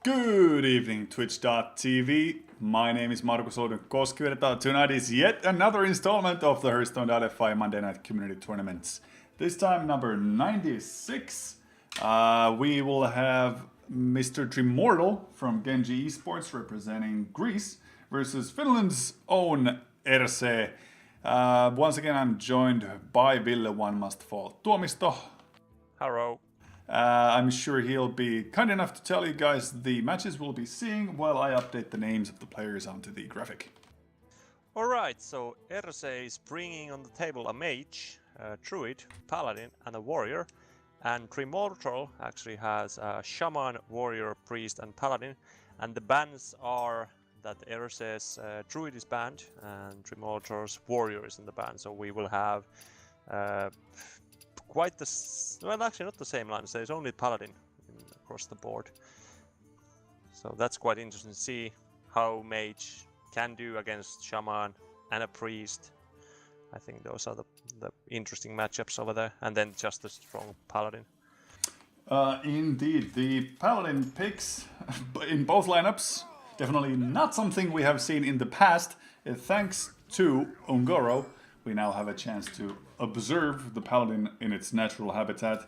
Good evening, Twitch.tv. My name is Markus Olodyn Koskivirta. Tonight is yet another installment of the Hearthstone.fi Monday Night Community Tournaments. This time number 96. We will have Mr. Trimortal from Genji Esports representing Greece versus Finland's own RC. Once again, I'm joined by Ville, one must fall, Tuomisto. Hello. I'm sure he'll be kind enough to tell you guys the matches we'll be seeing while I update the names of the players onto the graphic. Alright, so RC is bringing on the table a mage, a druid, paladin and a warrior. And Trimortal actually has a shaman, warrior, priest and paladin. And the bans are that RC's druid is banned and Trimortal's warrior is in the ban. So we will have quite the... well, actually not the same lines, there's only paladin across the board. So that's quite interesting to see how mage can do against shaman and a priest. I think those are the interesting matchups over there. And then just a strong paladin. Indeed, the paladin picks in both lineups, definitely not something we have seen in the past. Thanks to Ungoro, we now have a chance to observe the paladin in its natural habitat.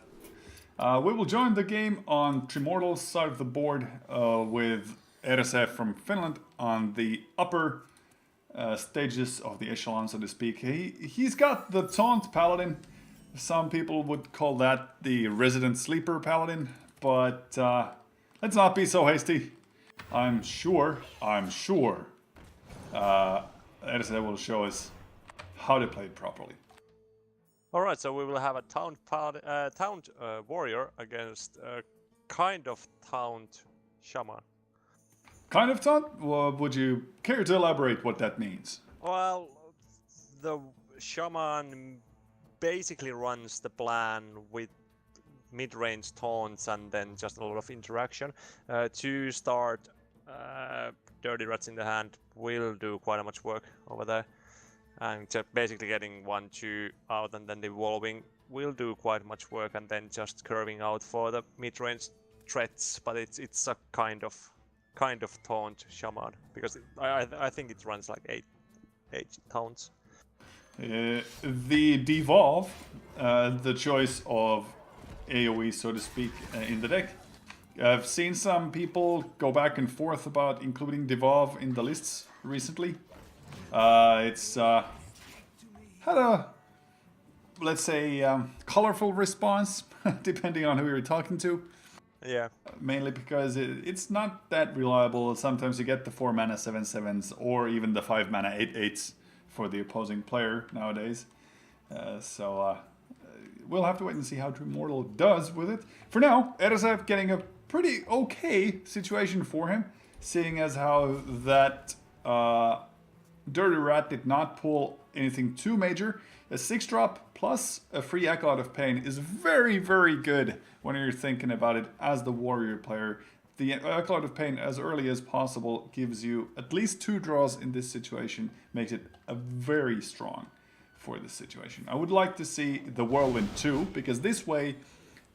We will join the game on Trimortal's side of the board with RC from Finland on the upper stages of the echelon, so to speak. He's got the taunt paladin. Some people would call that the resident sleeper paladin, but let's not be so hasty. I'm sure RC will show us how to play it properly. Alright, so we will have a taunt warrior against a kind of taunt shaman. Kind of taunt? Well, would you care to elaborate what that means? Well, the shaman basically runs the plan with mid-range taunts and then just a lot of interaction. To start Dirty Rats in the hand will do quite much work over there. And just basically getting 1-2 out and then evolving will do quite much work, and then just curving out for the mid-range threats. But it's a kind of taunt shaman, because I think it runs like 8 taunts. The devolve, the choice of AoE, so to speak, in the deck. I've seen some people go back and forth about including devolve in the lists recently. It's had a, let's say, colorful response, depending on who you're talking to. Yeah. Mainly because it's not that reliable. Sometimes you get the 4 mana 7/7s or even the 5 mana 8/8s for the opposing player nowadays. So we'll have to wait and see how Trimortal does with it. For now, RC getting a pretty okay situation for him, seeing as how that Dirty Rat did not pull anything too major. A 6-drop plus a free Acolyte of Pain is very, very good when you're thinking about it as the warrior player. The Acolyte of Pain as early as possible gives you at least 2 draws in this situation, makes it a very strong for this situation. I would like to see the Whirlwind too, because this way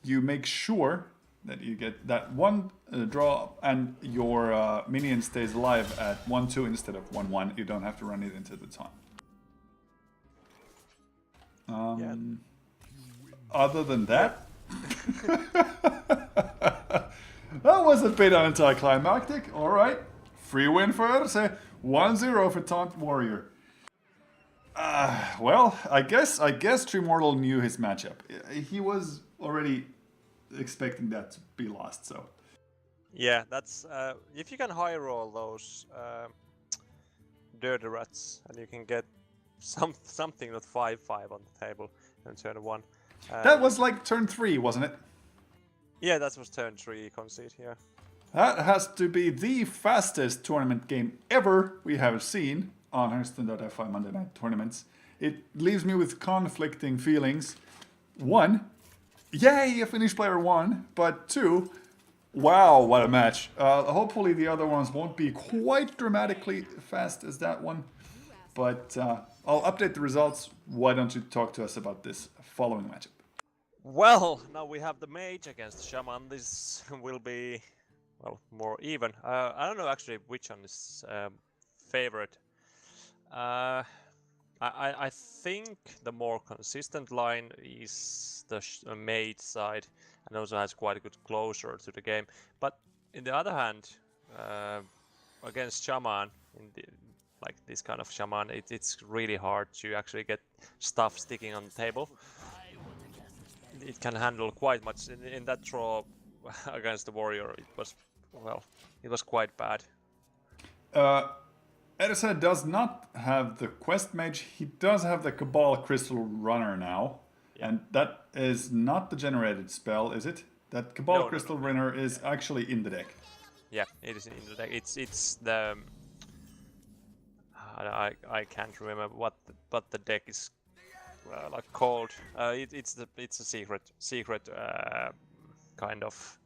you make sure that you get that 1 draw and your minion stays alive at 1-2 instead of 1-1. You don't have to run it into the time. Other than that, that was a bit anticlimactic. All right, free win for RC. 1-0 for Taunt Warrior. Well, I guess Trimortal knew his matchup. He was already expecting that to be lost, so. Yeah, that's if you can high roll those Dirty Rats and you can get something with 5/5 on the table in turn 1. That was like turn 3, wasn't it? Yeah, that was turn 3 concede, yeah. That has to be the fastest tournament game ever we have seen on Hearthstone.fi Monday Night Tournaments. It leaves me with conflicting feelings. 1, yay, a Finnish player won, but 2, wow, what a match. Hopefully the other ones won't be quite dramatically fast as that one, but I'll update the results. Why don't you talk to us about this following matchup? Well, now we have the mage against shaman. This will be well, more even. I don't know actually which one is favorite. I think the more consistent line is the mage side, and also has quite a good closure to the game. But in the other hand, against shaman, like this kind of shaman, it's really hard to actually get stuff sticking on the table. It can handle quite much. In that draw against the warrior, it was quite bad. Edison does not have the quest mage. He does have the Cabal Crystal Runner now, and that is not the generated spell, is it? That Cabal Crystal Runner is actually in the deck. Yeah, it is in the deck. It's the I can't remember what the deck is like called. It's a secret kind of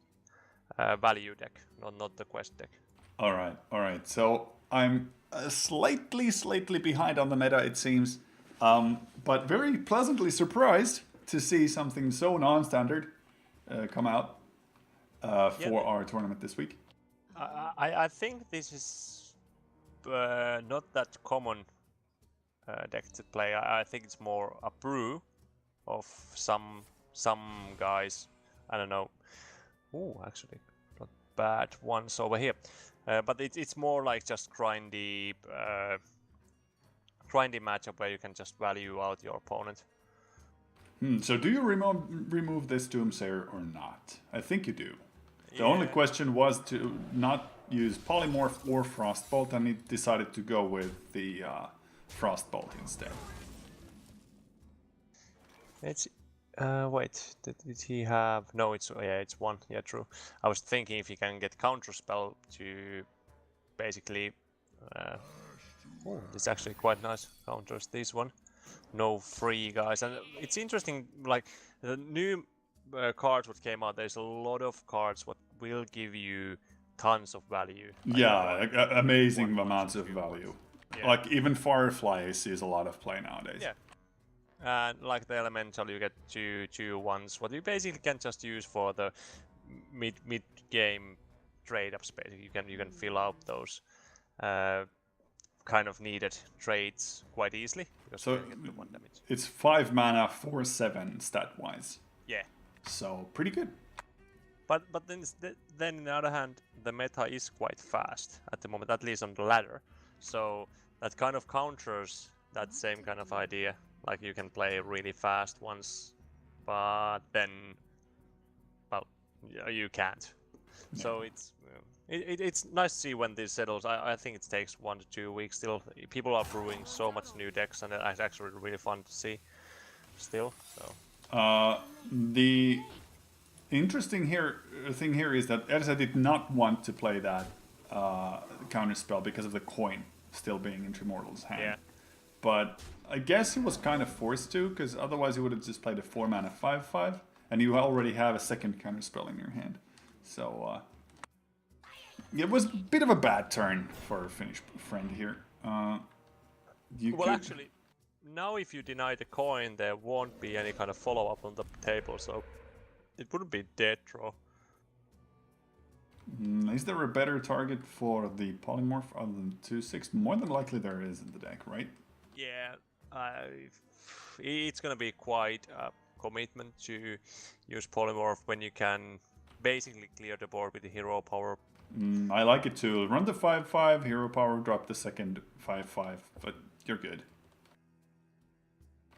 value deck, not the quest deck. All right. So I'm slightly behind on the meta, it seems, but very pleasantly surprised to see something so non-standard come out for our tournament this week. I think this is not that common deck to play. I think it's more a brew of some guys. I don't know. Ooh, actually, not bad ones over here. But it's more like just grindy matchup where you can just value out your opponent. So do you remove this Doomsayer or not? I think you do. The only question was to not use Polymorph or Frostbolt, and he decided to go with the Frostbolt instead. It's wait, did he have? No, it's one. Yeah, true. I was thinking if he can get counterspell to basically. It's actually quite nice. Counters this one. No free guys, and it's interesting. Like the new cards what came out. There's a lot of cards what will give you tons of value. Like, amazing amounts of value. Yeah. Like even Firefly sees a lot of play nowadays. Yeah. And like the elemental, you get two ones. What you basically can just use for the mid game trade up space. You can fill out those kind of needed trades quite easily because so you get the 1 damage. It's 5 mana, 4/7 stat wise. Yeah. So pretty good. But then on the other hand, the meta is quite fast at the moment, at least on the ladder. So that kind of counters that same kind of idea. Like you can play really fast once, but then, well, you can't. Yeah. So it's nice to see when this settles. I think it takes 1 to 2 weeks still. People are brewing so much new decks, and it's actually really fun to see still. So. The interesting thing here is that Ersa did not want to play that counterspell because of the coin still being in Tremortal's hand. Yeah. But I guess he was kind of forced to, because otherwise he would have just played a 4 mana 5/5, and you already have a second counterspell in your hand. So it was a bit of a bad turn for a Finnish friend here. Actually, now if you deny the coin, there won't be any kind of follow-up on the table, so it wouldn't be dead draw. Is there a better target for the Polymorph other than 2/6? More than likely there is in the deck, right? Yeah, it's gonna be quite a commitment to use Polymorph when you can basically clear the board with the hero power. I like it too. Run the 5/5, hero power, drop the second 5/5, but you're good.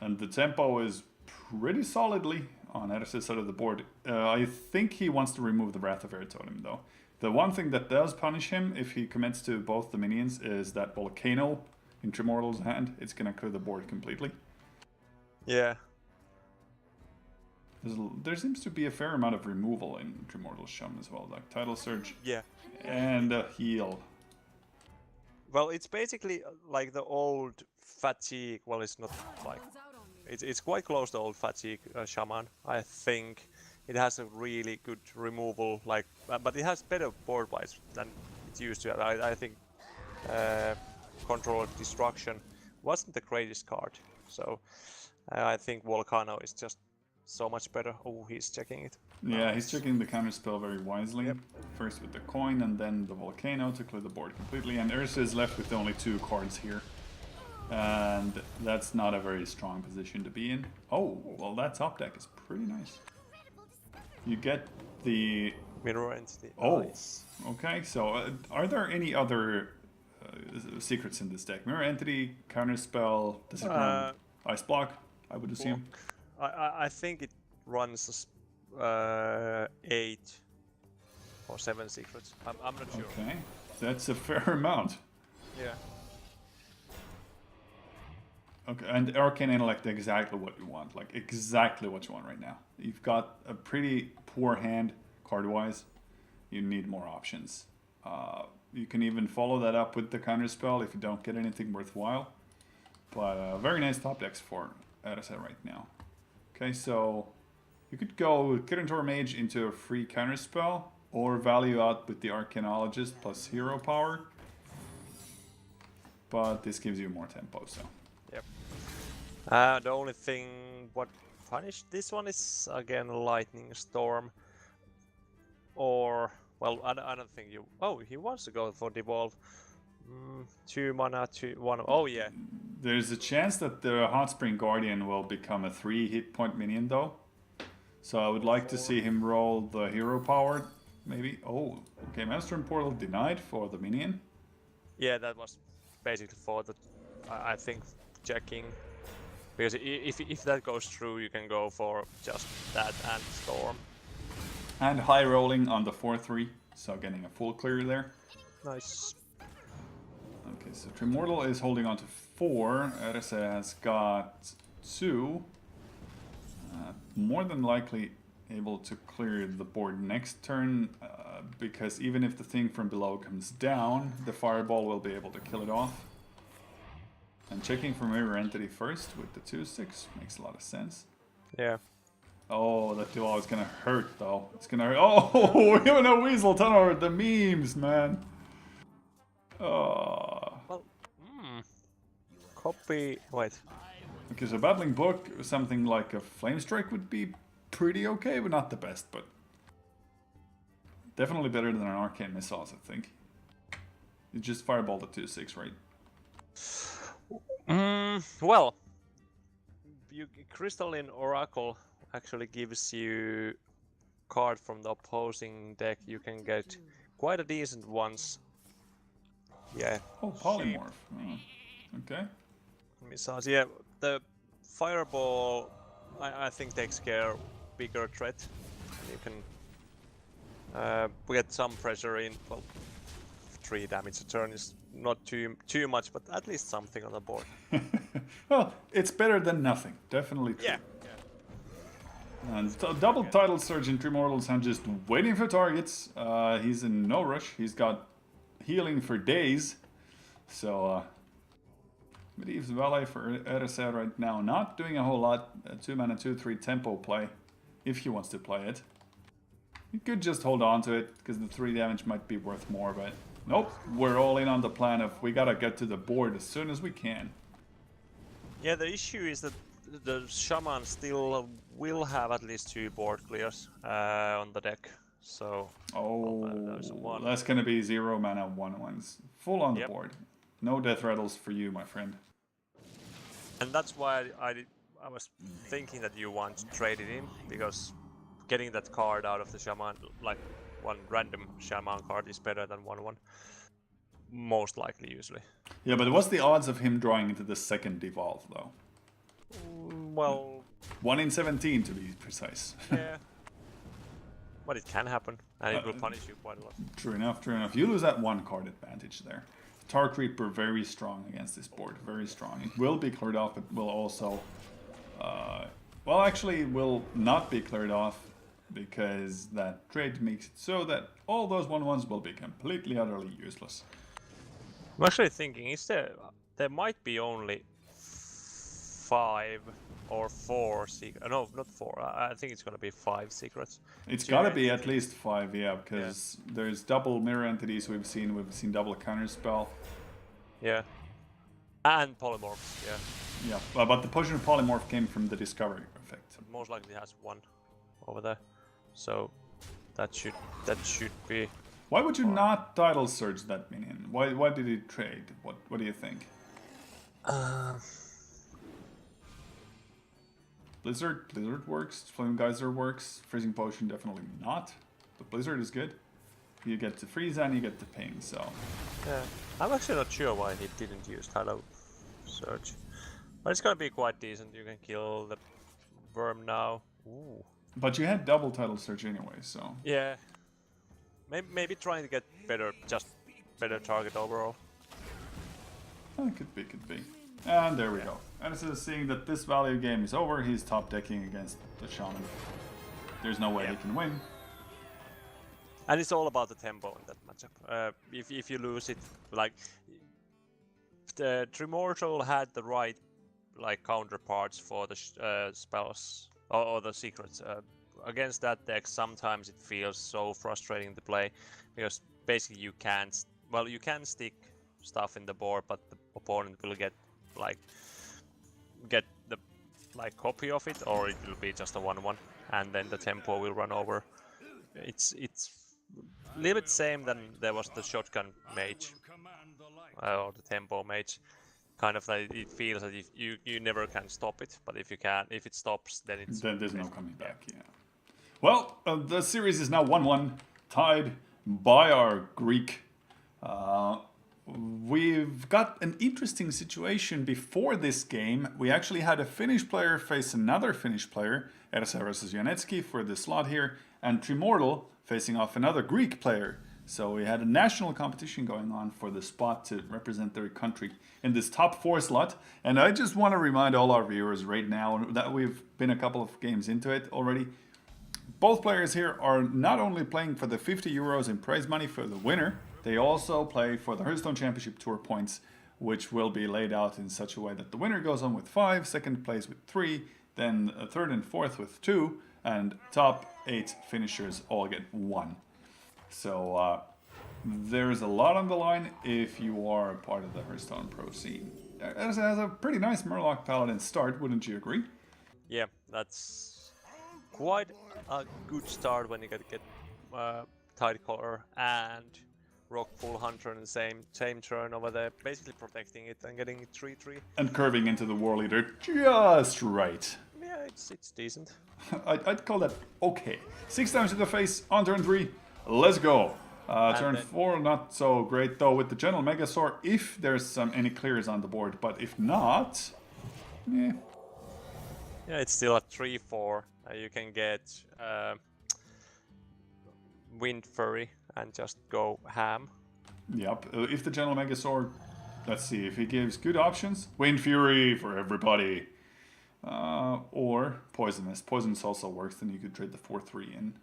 And the tempo is pretty solidly on Edis's side of the board. I think he wants to remove the Wrath of Air Totem though. The one thing that does punish him if he commits to both the minions is that Volcano in Tremortal's hand. It's gonna clear the board completely. Yeah. There seems to be a fair amount of removal in Tremortal's Shum as well, like Tidal Surge. Yeah. And a heal. Well, it's basically like the old Fatigue. Well, it's not like... It's quite close to old Fatigue Shaman, I think. It has a really good removal, like, but it has better board wise than it used to. I think Control of Destruction wasn't the greatest card, so I think Volcano is just so much better. Oh, he's checking it. Yeah, he's checking the counterspell very wisely. Yep. First with the coin and then the volcano to clear the board completely. And Ursa is left with only 2 cards here. And that's not a very strong position to be in. Oh, well that top deck is pretty nice. You get the... Mirror entity. Oh, Nice. okay. So are there any other secrets in this deck? Mirror entity, counterspell, does it run ice block, I would assume? I think it runs 8 or 7 secrets. I'm not sure. Okay, that's a fair amount. Yeah. Okay, and Arcane Intellect, exactly what you want. Like, exactly what you want right now. You've got a pretty poor hand, card-wise. You need more options. You can even follow that up with the counterspell if you don't get anything worthwhile. But very nice top decks for Arasa right now. Okay, so you could go Kirintor Mage into a free counterspell, or value out with the Arcanologist plus hero power. But this gives you more tempo, so... Yep. The only thing what punished this one is again Lightning Storm. Or well, I don't think you. Oh, he wants to go for devolve. 2 mana, 2 1. Oh yeah. There's a chance that the Hot Spring Guardian will become a 3 hit point minion though. So I would like to see him roll the hero power, maybe. Oh, okay. Maelstrom Portal denied for the minion. Yeah, that was basically for the. I think checking. Because if that goes through, you can go for just that and Storm. And high rolling on the 4/3, so getting a full clear there. Nice. Okay, so Tremortal is holding on to 4. Erse has got 2. More than likely able to clear the board next turn, because even if the thing from below comes down, the fireball will be able to kill it off. And checking for Mirror Entity first with the 2/6 makes a lot of sense. Yeah. Oh, that duo is gonna hurt though. It's gonna hurt. Oh, even a Weasel Tunnel, the memes, man. Oh. Well, copy. Wait. Okay, so Battling Book, something like a Flame Strike would be pretty okay, but not the best, but definitely better than an Arcane Missiles, I think. You just fireball the 2/6, right? Well, Crystalline Oracle actually gives you card from the opposing deck. You can get quite a decent ones. Yeah. Oh, Polymorph. Oh, okay. Missiles. Yeah, the Fireball I think takes care of bigger threat. You can get some pressure in. Well, 3 damage a turn is not too much, but at least something on the board. Well, it's better than nothing. Definitely true. Yeah. And double title Surge in Tremortal's hand, just waiting for targets. He's in no rush. He's got healing for days. So, Medivh's Valet for Erse right now. Not doing a whole lot. 2 mana, 2/3 tempo play. If he wants to play it. You could just hold on to it, because the 3 damage might be worth more, but nope. We're all in on the plan of we gotta get to the board as soon as we can. Yeah, the issue is that the Shaman still will have at least 2 board clears on the deck. So. Oh, there's one. that's gonna be 0 mana 1/1s. Full on the Yep. board. No death rattles for you, my friend. And that's why I was thinking that you want to trade it in, because getting that card out of the Shaman, like one random Shaman card, is better than 1/1. Most likely, usually. Yeah, but what's the odds of him drawing into the second devolve, though? Well, 1 in 17 to be precise. yeah. But it can happen, and it will punish you quite a lot. True enough, true enough. You lose that 1 card advantage there. Tar Creeper very strong against this board, very strong. It will be cleared off, but will also... well, actually, will not be cleared off, because that trade makes it so that all those 1/1s will be completely, utterly useless. I'm actually thinking, there might be only 5 or 4 secrets. No, not 4. I think it's gonna be 5 secrets. It's gotta be at least 5, yeah, because there's double mirror entities we've seen double counterspell. Yeah. And polymorphs, yeah. Yeah, but the potion of polymorph came from the discovery effect. most likely has 1 over there. So that should be. Why would you not title surge that minion? Why did he trade? What do you think? Blizzard works. Flame Geyser works. Freezing Potion definitely not. But Blizzard is good. You get to freeze and you get to ping. So yeah, I'm actually not sure why he didn't use Tidal Surge, but it's gonna be quite decent. You can kill the worm now. Ooh. But you had double title search anyway, so Yeah. Maybe trying to get better target overall. Could be. And there we go. And so seeing that this value game is over, he's top decking against the Shaman. There's no way he can win. And it's all about the tempo in that matchup. If you lose it, like the Tremortal had the right like counterparts for the spells or the secrets. Against that deck, sometimes it feels so frustrating to play because basically you can stick stuff in the board, but the opponent will get the copy of it, or it will be just a 1/1, and then the tempo will run over. It's a little bit same than there was the shotgun mage or the tempo mage. Kind of like it feels as if you never can stop it, but if it stops, then there's no coming back. Yeah. Well, the series is now 1-1, tied by our Greek. We've got an interesting situation before this game. We actually had a Finnish player face another Finnish player, Ersa versus Janetski for the slot here, and Tremortal facing off another Greek player. So we had a national competition going on for the spot to represent their country in this top 4 slot. And I just want to remind all our viewers right now that we've been a couple of games into it already. Both players here are not only playing for the 50 euros in prize money for the winner, they also play for the Hearthstone Championship Tour points, which will be laid out in such a way that the winner goes on with 5, second place with 3, then third and fourth with 2, and top 8 finishers all get 1. So there's a lot on the line if you are a part of the Hearthstone Pro scene. It has a pretty nice Murloc Paladin start, wouldn't you agree? Yeah, that's quite a good start when you get Tidecaller and Rockpool Hunter in the same turn over there, basically protecting it and getting it 3/3. And curving into the War Leader just right. Yeah, it's decent. I'd call that okay. 6 times to the face on turn 3. Let's go. Turn 4, not so great though with the General Megasaur if there's any clears on the board, but if not, yeah. Yeah, it's still a 3/4. You can get Wind Fury and just go ham. Yep. If the General Megasaur, let's see if he gives good options. Wind Fury for everybody. Or Poisonous. Poisonous also works, then you could trade the 4/3 in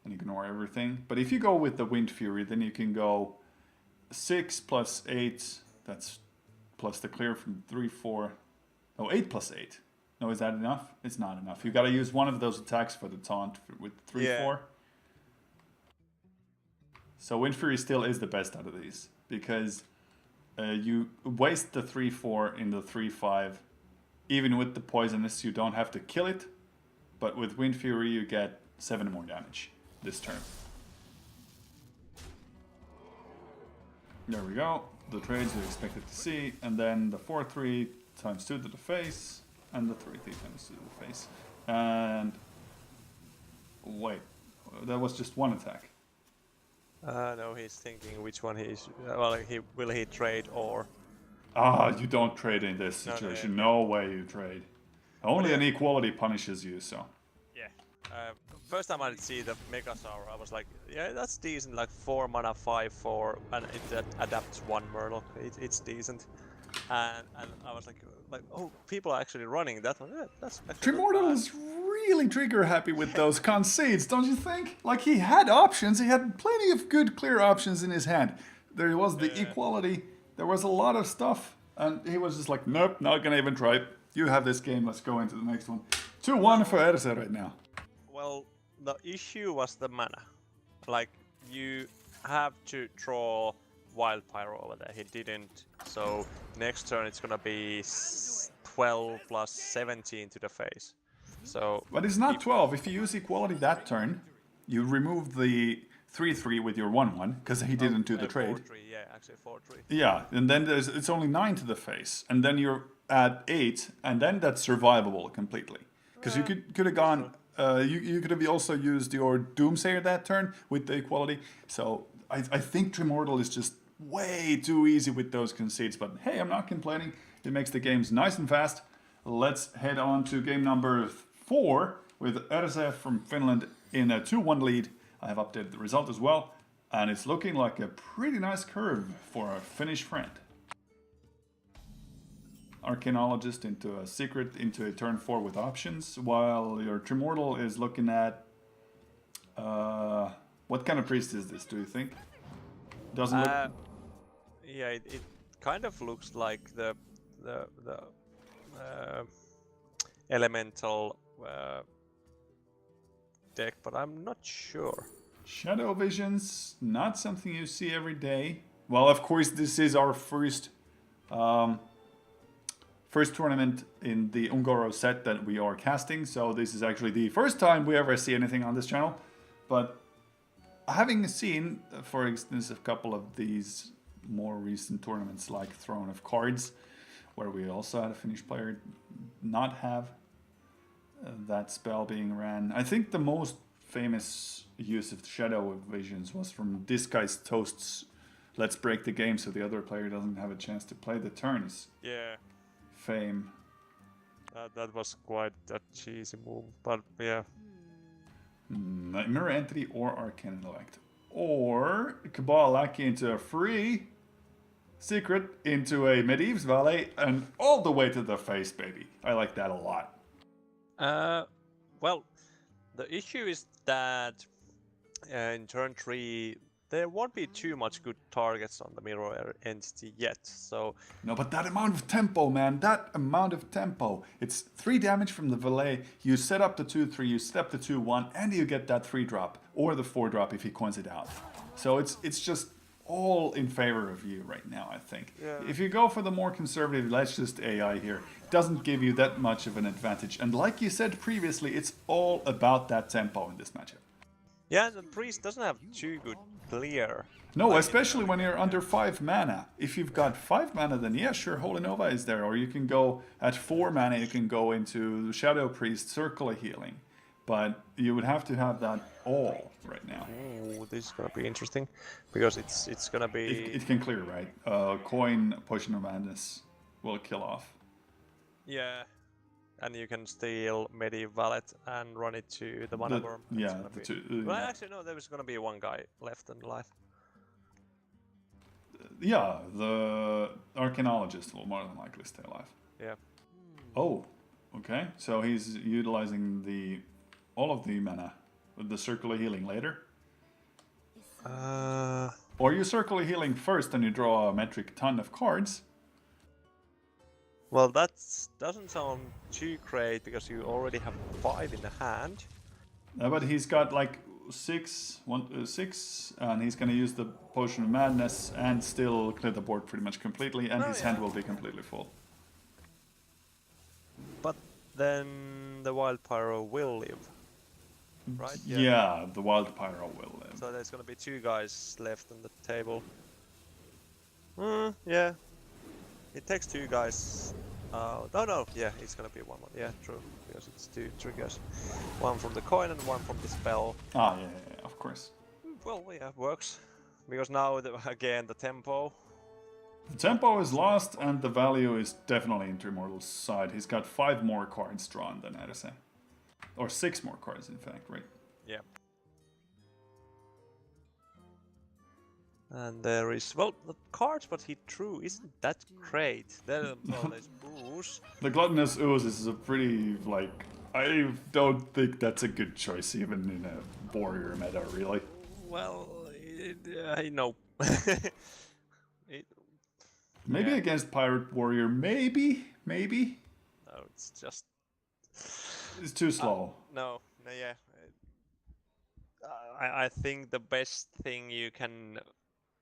and ignore everything. But if you go with the Wind Fury, then you can go 6 plus 8. That's plus the clear from 3, 4. No, 8 plus 8. No, is that enough? It's not enough. You got to use one of those attacks for the taunt with 3, 4. So Wind Fury still is the best out of these because you waste the 3, 4 in the 3, 5. Even with the Poisonous, you don't have to kill it. But with Wind Fury, you get 7 more damage this turn. There we go. The trades we expected to see. And then the 4/3 times 2 to the face. And the 3/3 times 2 to the face. And wait, that was just one attack. No, he's thinking which one he's. Well, will he trade or? You don't trade in this situation. No way you trade. Only an equality punishes you. So. Yeah. First time I see the Megasaur, I was like, yeah, that's decent. Like 4 mana, 5/4, and it adapts 1 Murloc. It's decent. And I was like, oh, people are actually running that one. Yeah, that's Tremortal is really trigger happy with those concedes, don't you think? Like he had options, he had plenty of good clear options in his hand. There was the equality, there was a lot of stuff, and he was just like, nope, not gonna even try it. You have this game, let's go into the next one. 2-1 for Ersa right now. Well, the issue was the mana. Like, you have to draw Wild Pyro over there. He didn't. So next turn it's gonna be 12 plus 17 to the face. So, But it's not 12. If you use equality that turn, you remove the 3/3 with your 1/1 because he didn't do the trade. 4-3, yeah, actually 4-3. Yeah, and then it's only 9 to the face, and then you're at 8, and then that's survivable completely. Because you could have gone. You could have also used your Doomsayer that turn with the equality. So I think Tremortal is just way too easy with those conceits. But hey, I'm not complaining. It makes the games nice and fast. Let's head on to game number 4 with RSF from Finland in a 2-1 lead. I have updated the result as well, and it's looking like a pretty nice curve for our Finnish friend. Arcanologist into a secret into a turn 4 with options, while your Tremortal is looking at what kind of priest is this? Do you think? Doesn't look. Yeah, it kind of looks like the elemental deck, but I'm not sure. Shadow Visions, not something you see every day. Well, of course, this is our first tournament in the Ungoro set that we are casting, so this is actually the first time we ever see anything on this channel. But having seen, for instance, a couple of these more recent tournaments like Throne of Cards, where we also had a Finnish player not have that spell being ran. I think the most famous use of Shadow Visions was from Disguised Toast's Let's Break the Game so the other player doesn't have a chance to play the turns. Yeah. Fame. That was quite a cheesy move, but yeah. Mirror Entity or Arcane Intellect. Or Cabal Lackey into a free secret into a Medivh's Valet and all the way to the face, baby. I like that a lot. Well, the issue is that in turn 3 there won't be too much good targets on the mirror entity yet, so... No, but that amount of tempo, man, that amount of tempo. It's 3 damage from the Valet, you set up the 2/3, you step the 2/1, and you get that 3-drop, or the 4-drop if he coins it out. So it's just all in favor of you right now, I think. Yeah. If you go for the more conservative, let's just AI here, it doesn't give you that much of an advantage. And like you said previously, it's all about that tempo in this matchup. Yeah, the priest doesn't have too good clear. No, Like, especially when you're under 5 mana. If you've got 5 mana, then yeah, sure, Holy Nova is there. Or you can go at 4 mana, you can go into Shadow Priest, Circle of Healing. But you would have to have that all right now. Oh, this is gonna be interesting because it's gonna be. It can clear, right? Coin Potion of Madness will kill off. Yeah, and you can steal Medi Valet and run it to the Mana Worm. It's Yeah, gonna the be... two, Well, yeah. actually, no, there was gonna be one guy left and alive. Yeah, the Arcanologist will more than likely stay alive. Yeah. Oh, okay. So he's utilizing all of the mana with the Circle of Healing later. Or you Circle of Healing first and you draw a metric ton of cards. Well, that doesn't sound too great because you already have 5 in the hand. But he's got like 6, and he's gonna use the Potion of Madness and still clear the board pretty much completely, and his hand will be completely full. But then the Wild Pyro will live, right? Yeah, the Wild Pyro will live. So there's gonna be 2 guys left on the table. Yeah. It takes 2 guys. No, yeah, it's gonna be 1. Yeah, true, because it's 2 triggers. 1 from the coin and 1 from the spell. Ah, yeah, of course. Well, yeah, works. Because now, again, the tempo. The tempo is lost, and the value is definitely in Tremortal's side. He's got 5 more cards drawn than Edison. Or 6 more cards, in fact, right? Yeah. And there is, well, the cards what he drew isn't that great. There's Ooze. The Gluttonous Ooze is a pretty, like, I don't think that's a good choice, even in a warrior meta, really. Well, no. Maybe against Pirate Warrior, maybe? No, it's just... It's too slow. No, yeah. I think the best thing you can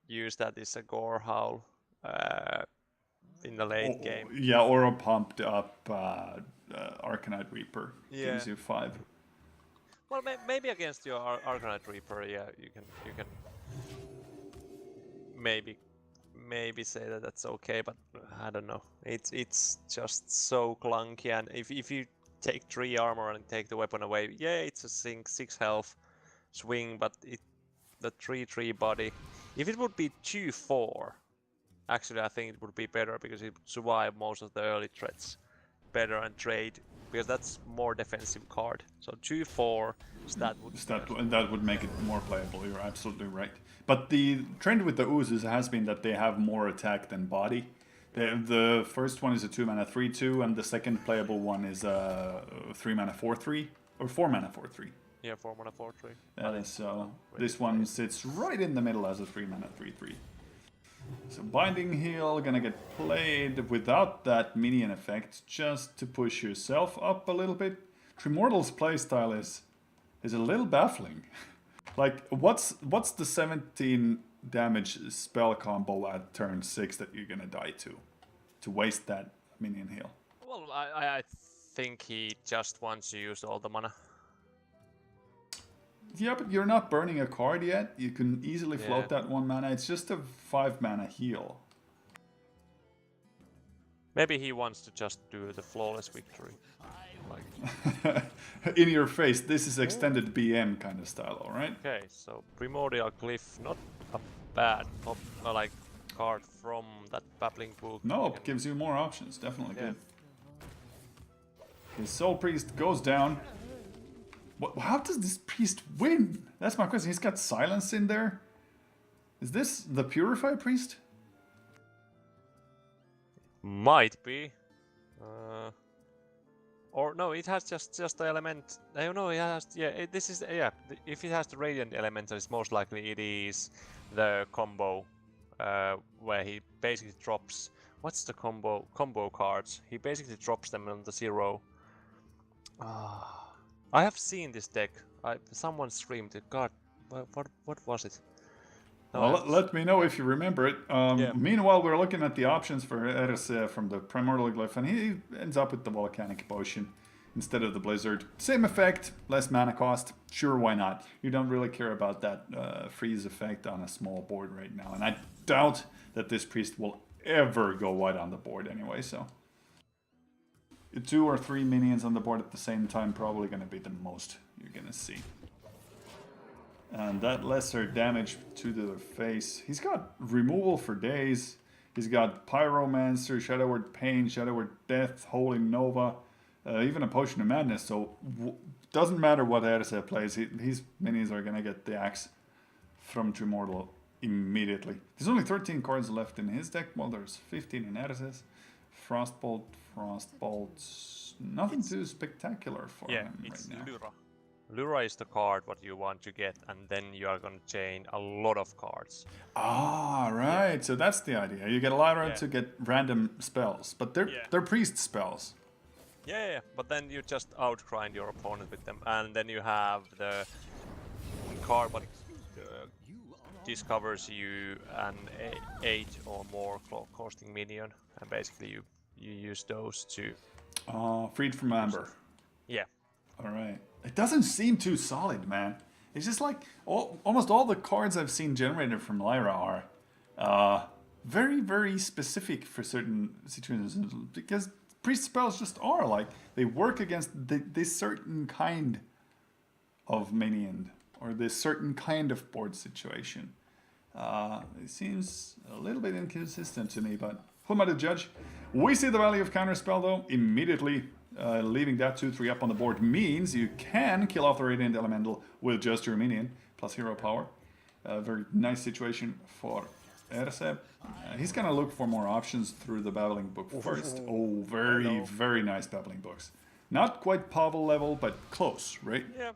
use that is a Gore Howl in the late game. Yeah, or a pumped up Arcanite Reaper Yeah. gives you 5. Well, maybe against your Arcanite Reaper, yeah, you can maybe say that that's okay, but I don't know. It's just so clunky, and if you take 3 armor and take the weapon away, yeah, it's a 6 health swing, but the 3/3 body. If it would be 2/4, actually I think it would be better because it would survive most of the early threats better and trade, because that's more defensive card. So 2/4 that would make it more playable. You're absolutely right. But the trend with the oozes has been that they have more attack than body. The first one is a 2 mana 3/2, and the second playable one is a 3 mana 4/3 or 4 mana 4/3. Yeah, 4 mana 4/3. So this one sits right in the middle as a 3 mana 3/3. So Binding Heal gonna get played without that minion effect, just to push yourself up a little bit. Tremortal's playstyle is a little baffling. Like, what's the 17 damage spell combo at turn 6 that you're gonna die to waste that minion heal? Well, I think he just wants to use all the mana. Yeah, but you're not burning a card yet. You can easily float that 1 mana. It's just a 5 mana heal. Maybe he wants to just do the flawless victory. Like... In your face, this is extended BM kind of style, alright? Okay, so Primordial Cliff, not a bad like card from that Babbling Book. No, it gives you more options, definitely good. His Soul Priest goes down. How does this priest win? That's my question. He's got silence in there. Is this the Purify Priest? Might be. Or no, it has just the element. I don't know. It has this is If it has the Radiant Elemental, it's most likely it is the combo where he basically drops. What's the combo cards? He basically drops them on the 0. I have seen this deck. Someone streamed it. God, what was it? No, well, let me know if you remember it. Meanwhile, we're looking at the options for RC from the Primordial Glyph, and he ends up with the Volcanic Potion instead of the Blizzard. Same effect, less mana cost. Sure, why not? You don't really care about that freeze effect on a small board right now, and I doubt that this priest will ever go white on the board anyway, so... 2 or 3 minions on the board at the same time probably going to be the most you're going to see. And that lesser damage to the face. He's got removal for days. He's got Pyromancer, Shadow Word Pain, Shadow Word Death, Holy Nova, even a Potion of Madness. So doesn't matter what Erse plays, his minions are going to get the axe from Tremortal immediately. There's only 13 cards left in his deck, while there's 15 in Erse's. Frostbolt, nothing too spectacular for him right now. Lyra. Lyra is the card what you want to get, and then you are going to chain a lot of cards. Ah, right. Yeah. So that's the idea. You get Lyra to get random spells, but they're priest spells. Yeah, but then you just outgrind your opponent with them, and then you have the card what discovers you an 8 or more costing minion, and basically you use those to... Freed from Amber. Yeah. Alright. It doesn't seem too solid, man. It's just like, almost all the cards I've seen generated from Lyra are very, very specific for certain situations. Because priest spells just are, like, they work against this certain kind of minion, or this certain kind of board situation. It seems a little bit inconsistent to me, but who am I to judge? We see the value of Counterspell, though, immediately. Leaving that 2/3 up on the board means you can kill off the Radiant Elemental with just your minion, plus hero power. A very nice situation for Erse. He's going to look for more options through the Babbling Book first. Oh, very, very nice Babbling Books. Not quite Pavel level, but close, right? Yeah.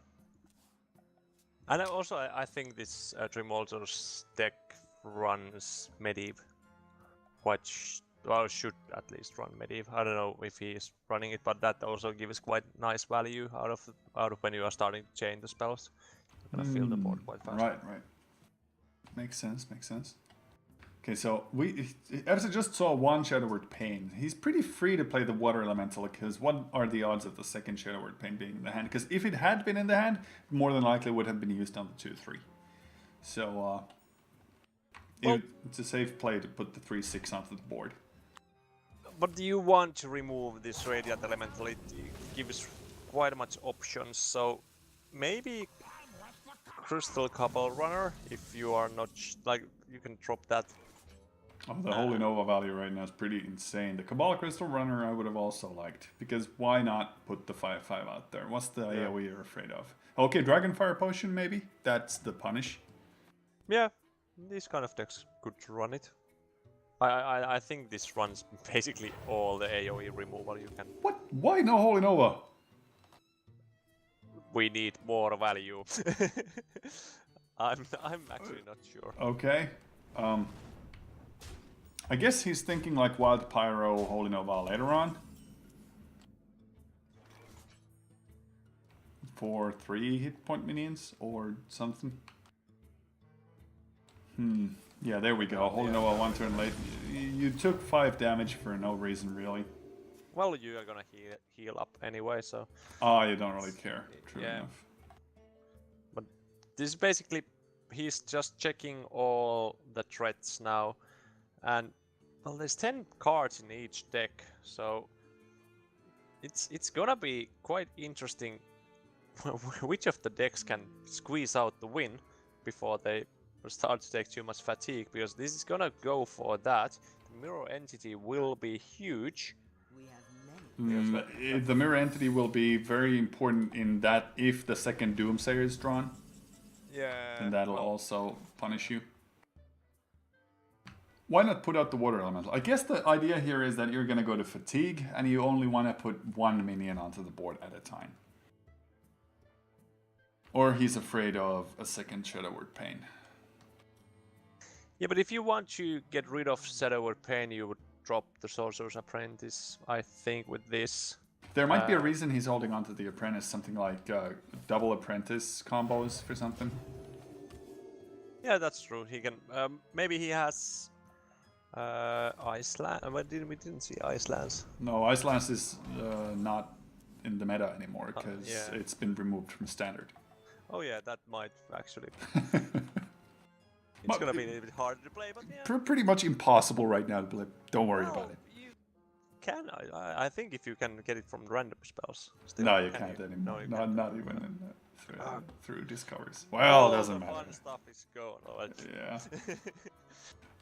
And also, I think this Tremolter's deck runs Medivh quite... well, should at least run Medivh. I don't know if he is running it, but that also gives quite nice value out of when you are starting to chain the spells. You're gonna fill the board quite fast. Right. Makes sense. Okay, so we Ersa just saw one Shadow Word Pain. He's pretty free to play the Water Elemental because what are the odds of the second Shadow Word Pain being in the hand? Because if it had been in the hand, more than likely would have been used on the 2-3. So it's a safe play to put the 3-6 onto the board. But do you want to remove this Radiant Elemental? It gives quite much options, so maybe Crystal Couple Runner, if you are not like you can drop that. Oh, the Holy Nova value right now is pretty insane. The Cabal Crystal Runner I would have also liked, because why not put the 5/5 out there? What's the AoE you're afraid of? Okay, Dragonfire Potion maybe? That's the punish. Yeah, these kind of decks could run it. I think this runs basically all the AoE removal you can. What? Why no Holy Nova? We need more value. I'm actually not sure. Okay. I guess he's thinking like Wild Pyro, Holy Nova later on. For 3 hit point minions or something. Yeah, there we go. Holy Nova 1 turn late. You took 5 damage for no reason, really. Well, you are gonna heal up anyway, so. Oh, you don't really care. True enough. But this is basically, he's just checking all the threats now, and well, there's 10 cards in each deck, so it's gonna be quite interesting which of the decks can squeeze out the win before they start to take too much fatigue, because this is gonna go for that. The mirror entity will be huge. The mirror entity will be very important in that if the second Doomsayer is drawn. Yeah. And that'll also punish you. Why not put out the Water Elemental? I guess the idea here is that you're gonna go to Fatigue and you only want to put one minion onto the board at a time. Or he's afraid of a second Shadow Word Pain. Yeah, but if you want to get rid of Shadow Word Pain, you would drop the Sorcerer's Apprentice, I think, with this. There might be a reason he's holding onto the Apprentice, something like double Apprentice combos for something. Yeah, that's true. He can. Maybe he has Iceland. We didn't see Icelands. No, Icelands is not in the meta anymore because it's been removed from Standard. Oh yeah, that might actually. It's gonna be a little bit harder to play, but yeah. Pretty much impossible right now to play. Don't worry about it. You can. I think if you can get it from random spells. Still, no, you can't anymore. No, not even through discovers. Well, doesn't matter. All the fun stuff is gone already. Yeah.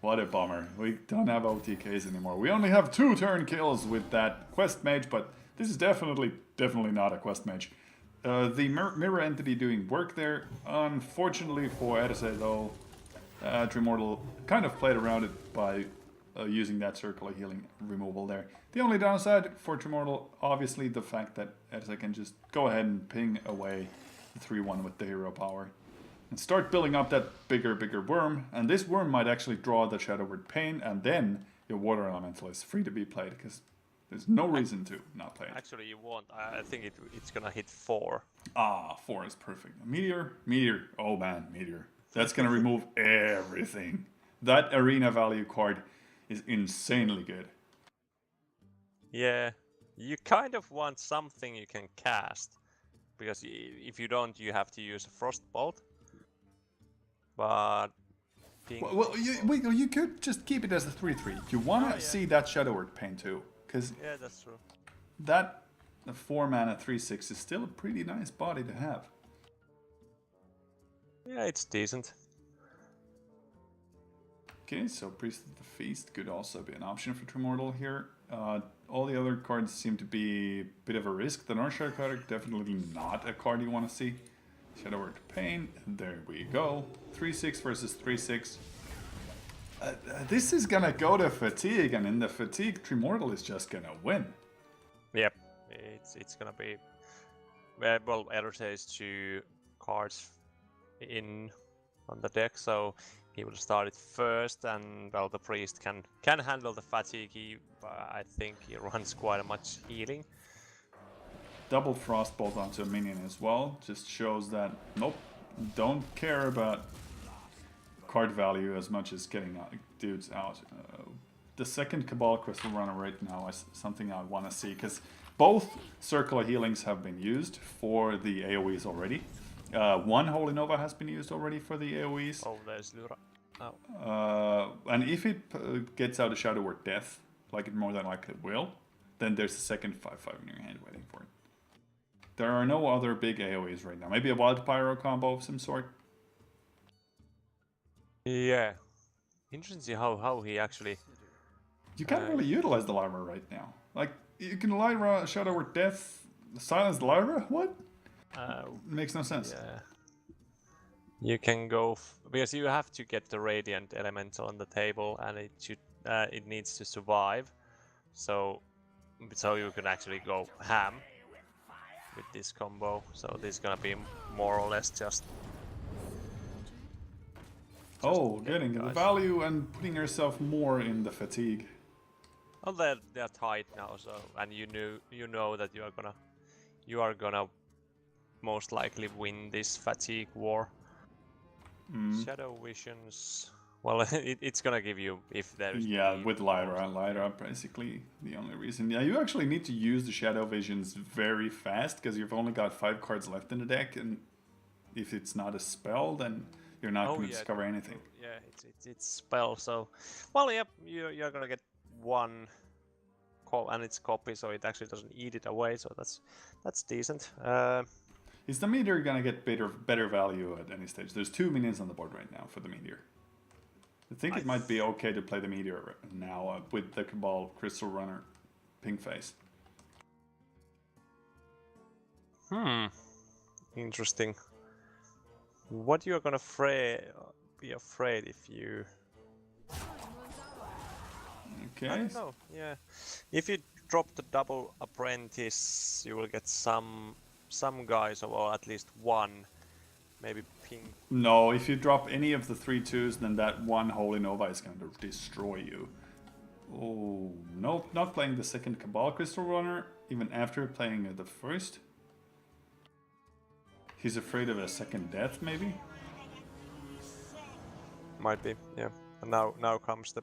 What a bummer. We don't have OTKs anymore. We only have 2 turn kills with that Quest Mage, but this is definitely not a Quest Mage. The mirror entity doing work there. Unfortunately for Erse though, Tremortal kind of played around it by using that circular healing removal there. The only downside for Tremortal, obviously the fact that Erse can just go ahead and ping away the 3-1 with the hero power. And start building up that bigger worm, and this worm might actually draw the Shadow Word Pain, and then your Water Elemental is free to be played, because there's no reason to not play it. Actually, you won't. I think it's gonna hit 4. Ah, 4 is perfect. Meteor. Oh man, Meteor. That's gonna remove everything. That arena value card is insanely good. Yeah, you kind of want something you can cast, because if you don't, you have to use a Frostbolt. But well, you could just keep it as a 3/3. You want to see that Shadow Word Pain too, because yeah, that's true. That 4 mana 3/6 is still a pretty nice body to have. Yeah, it's decent. Okay, so Priest of the Feast could also be an option for Tremortal here. All the other cards seem to be a bit of a risk. The Northshire card, definitely not a card you want to see. Shadow Word Pain, there we go. 3/6 versus 3/6. This is gonna go to Fatigue, and in the Fatigue, Tremortal is just gonna win. Yep, it's gonna be... Well, Erse is 2 cards in on the deck, so he will start it first, and well, the Priest can handle the Fatigue. I think he runs quite much healing. Double Frostbolt onto a minion as well, just shows that, nope, don't care about card value as much as getting dudes out. The second Cabal Crystal Runner right now is something I want to see, because both Circular Healings have been used for the AoEs already. One Holy Nova has been used already for the AoEs. Oh, there's Lyra. Oh. And if it gets out a Shadow Word Death, like it more than likely will, then there's a second 5/5 in your hand waiting for it. There are no other big AoEs right now. Maybe a Wild Pyro combo of some sort. Yeah. Interesting to see how he actually... You can't really utilize the Lyra right now. Like, you can Lyra Shadow Word Death, silence the Lyra? What? Makes no sense. Yeah. You can go... because you have to get the Radiant Elemental on the table, and it needs to survive. So you can actually go ham with this combo. So this is gonna be more or less just getting the value and putting yourself more in the fatigue. Oh, they're tight now. So, and you know that you are gonna most likely win this fatigue war. Shadow Visions. Well, it's gonna give you if there is. Yeah, with Lyra basically the only reason. Yeah, you actually need to use the Shadow Visions very fast, because you've only got 5 cards left in the deck, and if it's not a spell, then you're not going to discover anything. Yeah, it's spell. So, well, yep, you're gonna get one, and it's copy, so it actually doesn't eat it away. So that's decent. Is the meteor gonna get better value at any stage? There's 2 minions on the board right now for the meteor. I think it might be okay to play the meteor now with the Cabal Crystal Runner pink face. Interesting. What you're gonna be afraid if you... Okay. I don't know. Yeah, if you drop the double apprentice, you will get some guys, or at least one, maybe pink. No, if you drop any of the 3/2s, then that one Holy Nova is going to destroy you. Oh, nope, not playing the second Cabal Crystal Runner, even after playing the first. He's afraid of a second death, maybe? Might be, yeah. And now comes the...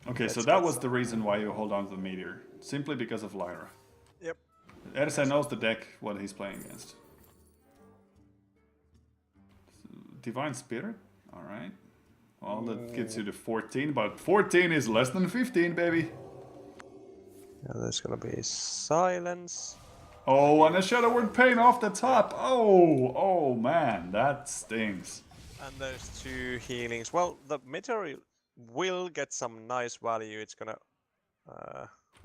Okay, so that was the reason why you hold on to the meteor. Simply because of Lyra. Yep. Erse knows the deck, what he's playing against. Divine Spirit? Alright. Well, that gets you to 14, but 14 is less than 15, baby! Yeah, there's gonna be silence. Oh, and a Shadow Word Pain off the top! Oh man, that stings. And there's 2 healings. Well, the Meteor will get some nice value. It's gonna...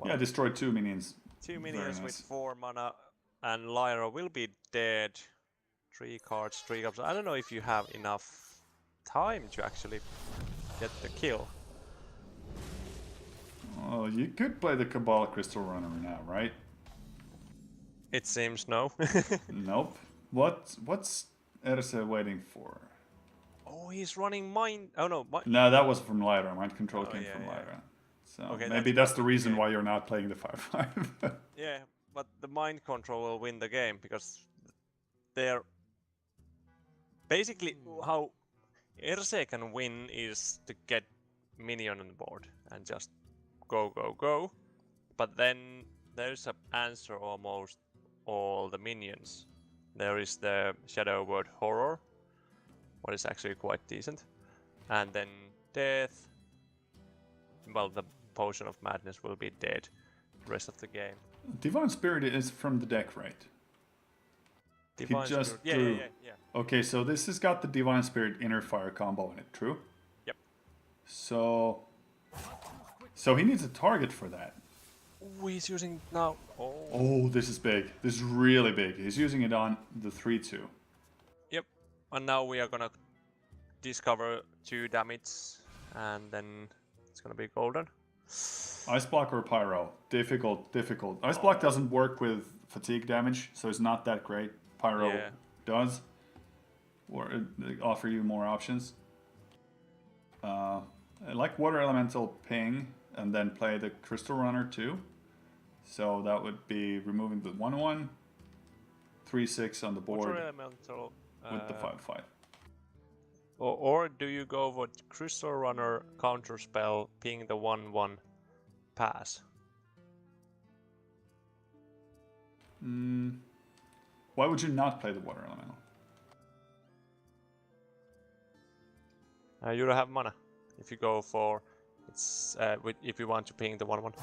yeah, destroy 2 minions. 2 minions with 4 mana, and Lyra will be dead. 3 cards, 3 cups. I don't know if you have enough time to actually get the kill. Oh, you could play the Cabal Crystal Runner now, right? It seems no. Nope. What's Erse waiting for? Oh, he's running Mind... Oh no, No, that was from Lyra. Mind Control came from Lyra. So okay, maybe that's the reason why you're not playing the 5/5. Yeah, but the Mind Control will win the game, because they're... Basically, how Erse can win is to get minion on board and just go. But then there's an answer almost all the minions. There is the Shadow Word Horror, what is actually quite decent. And then Death. Well, the Potion of Madness will be dead the rest of the game. Divine Spirit is from the deck, right? Divine he just Spirit. drew. Yeah. Okay, so this has got the Divine Spirit Inner Fire combo in it, true? Yep. So he needs a target for that. Oh, he's using now. Oh, this is big. This is really big. He's using it on the 3/2. Yep. And now we are gonna discover 2 damage, and then it's gonna be golden. Ice Block or Pyro? Difficult. Ice Block doesn't work with fatigue damage, so it's not that great. Pyro does. Or offer you more options. I like Water Elemental Ping, and then play the Crystal Runner too. So that would be removing the 1/1, 3/6 on the board Water Elemental with the 5/5. Or do you go with Crystal Runner counterspell being the 1/1 pass? Why would you not play the water elemental? You don't have mana if you go for it's if you want to ping the 1/1.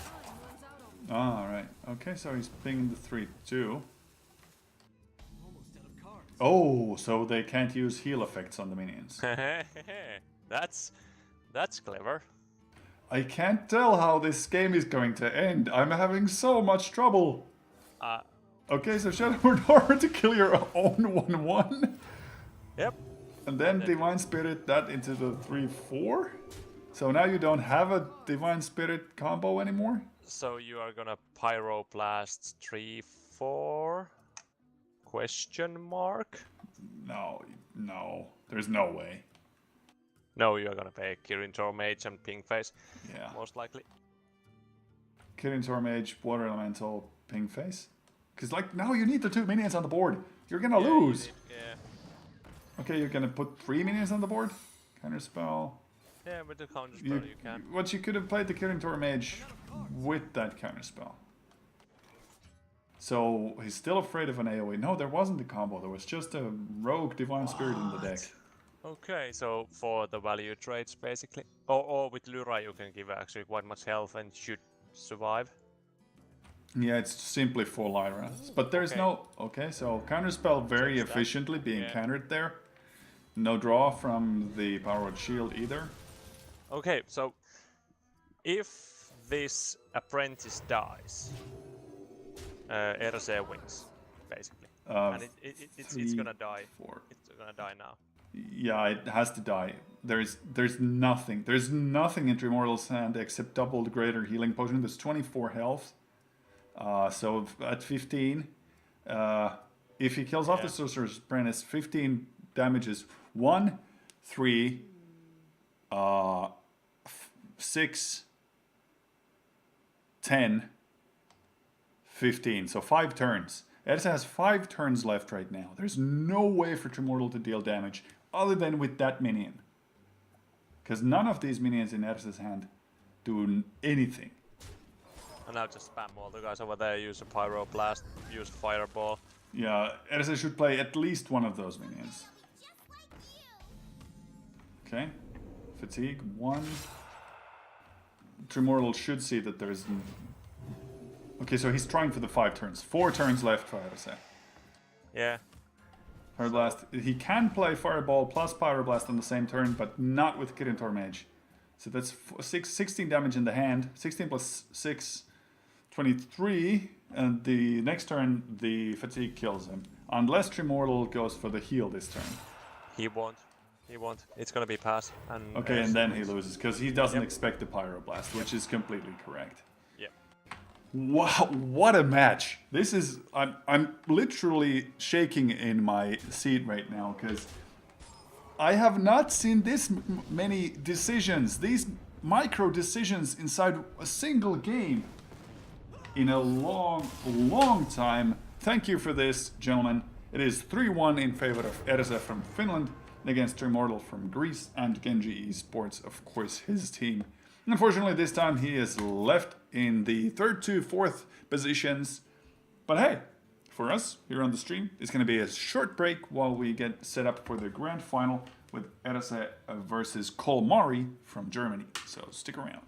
Ah, right. Okay, so he's pinging the 3/2. Oh, so they can't use heal effects on the minions. That's clever. I can't tell how this game is going to end. I'm having so much trouble. Okay, so Shadow Mordor to kill your own 1/1. Yep. And then Divine Spirit that into the 3/4. So now you don't have a Divine Spirit combo anymore? So you are gonna Pyroblast 3/4? Question mark? No, there's no way. No, you are gonna pay Kirin Tormage and Ping Face. Yeah. Most likely. Kirin Tormage, Water Elemental, Ping Face. Because like now you need the 2 minions on the board. You're gonna lose. Yeah. Okay, you're gonna put 3 minions on the board. Counterspell. Yeah, with the counterspell you can. What you could have played the Kirin Tormage with that counterspell. So he's still afraid of an AoE. No, there wasn't a combo. There was just a rogue Divine Spirit in the deck. Okay, so for the value trades basically. Or with Lyra you can give actually quite much health and should survive. Yeah, it's simply for Lyra. But there's no... Okay, so counterspell very efficiently being countered there. No draw from the Powered Shield either. Okay, so if this apprentice dies, RC wins, basically. And it's gonna die. 4. It's gonna die now. Yeah, it has to die. There's nothing. There's nothing in Tremortal's hand except doubled greater healing potion. There's 24 health. So at 15, if he kills off the Sorcerer's Apprentice, 15 damages. 1, 3, 6, 10, 15. So 5 turns. Edsa has 5 turns left right now. There's no way for Tremortal to deal damage other than with that minion. Because none of these minions in Edsa's hand do anything. And now just spam all the guys over there, use a Pyroblast, use Fireball. Yeah, Edsa should play at least one of those minions. Okay. Fatigue, 1. Tremortal should see that there's... Okay, so he's trying for the 5 turns. 4 turns left for Edsa. Yeah. Fireblast. He can play Fireball plus Pyroblast on the same turn, but not with Kirin Tormage. So that's 16 damage in the hand. 16 plus 6, 23. And the next turn, the Fatigue kills him. Unless Tremortal goes for the heal this turn. He won't. He won't. It's gonna be pass. And okay, and then he loses, because he doesn't expect the Pyroblast, which is completely correct. Wow, what a match! This is... I'm literally shaking in my seat right now, because I have not seen this many decisions, these micro decisions inside a single game in a long time. Thank you for this, gentlemen. It is 3-1 in favor of Erza from Finland against Tremortal from Greece, and Genji Esports, of course, his team. Unfortunately, this time he is left in the 3rd to 4th positions. But hey, for us here on the stream, it's going to be a short break while we get set up for the grand final with Erse versus Kolmari from Germany. So stick around.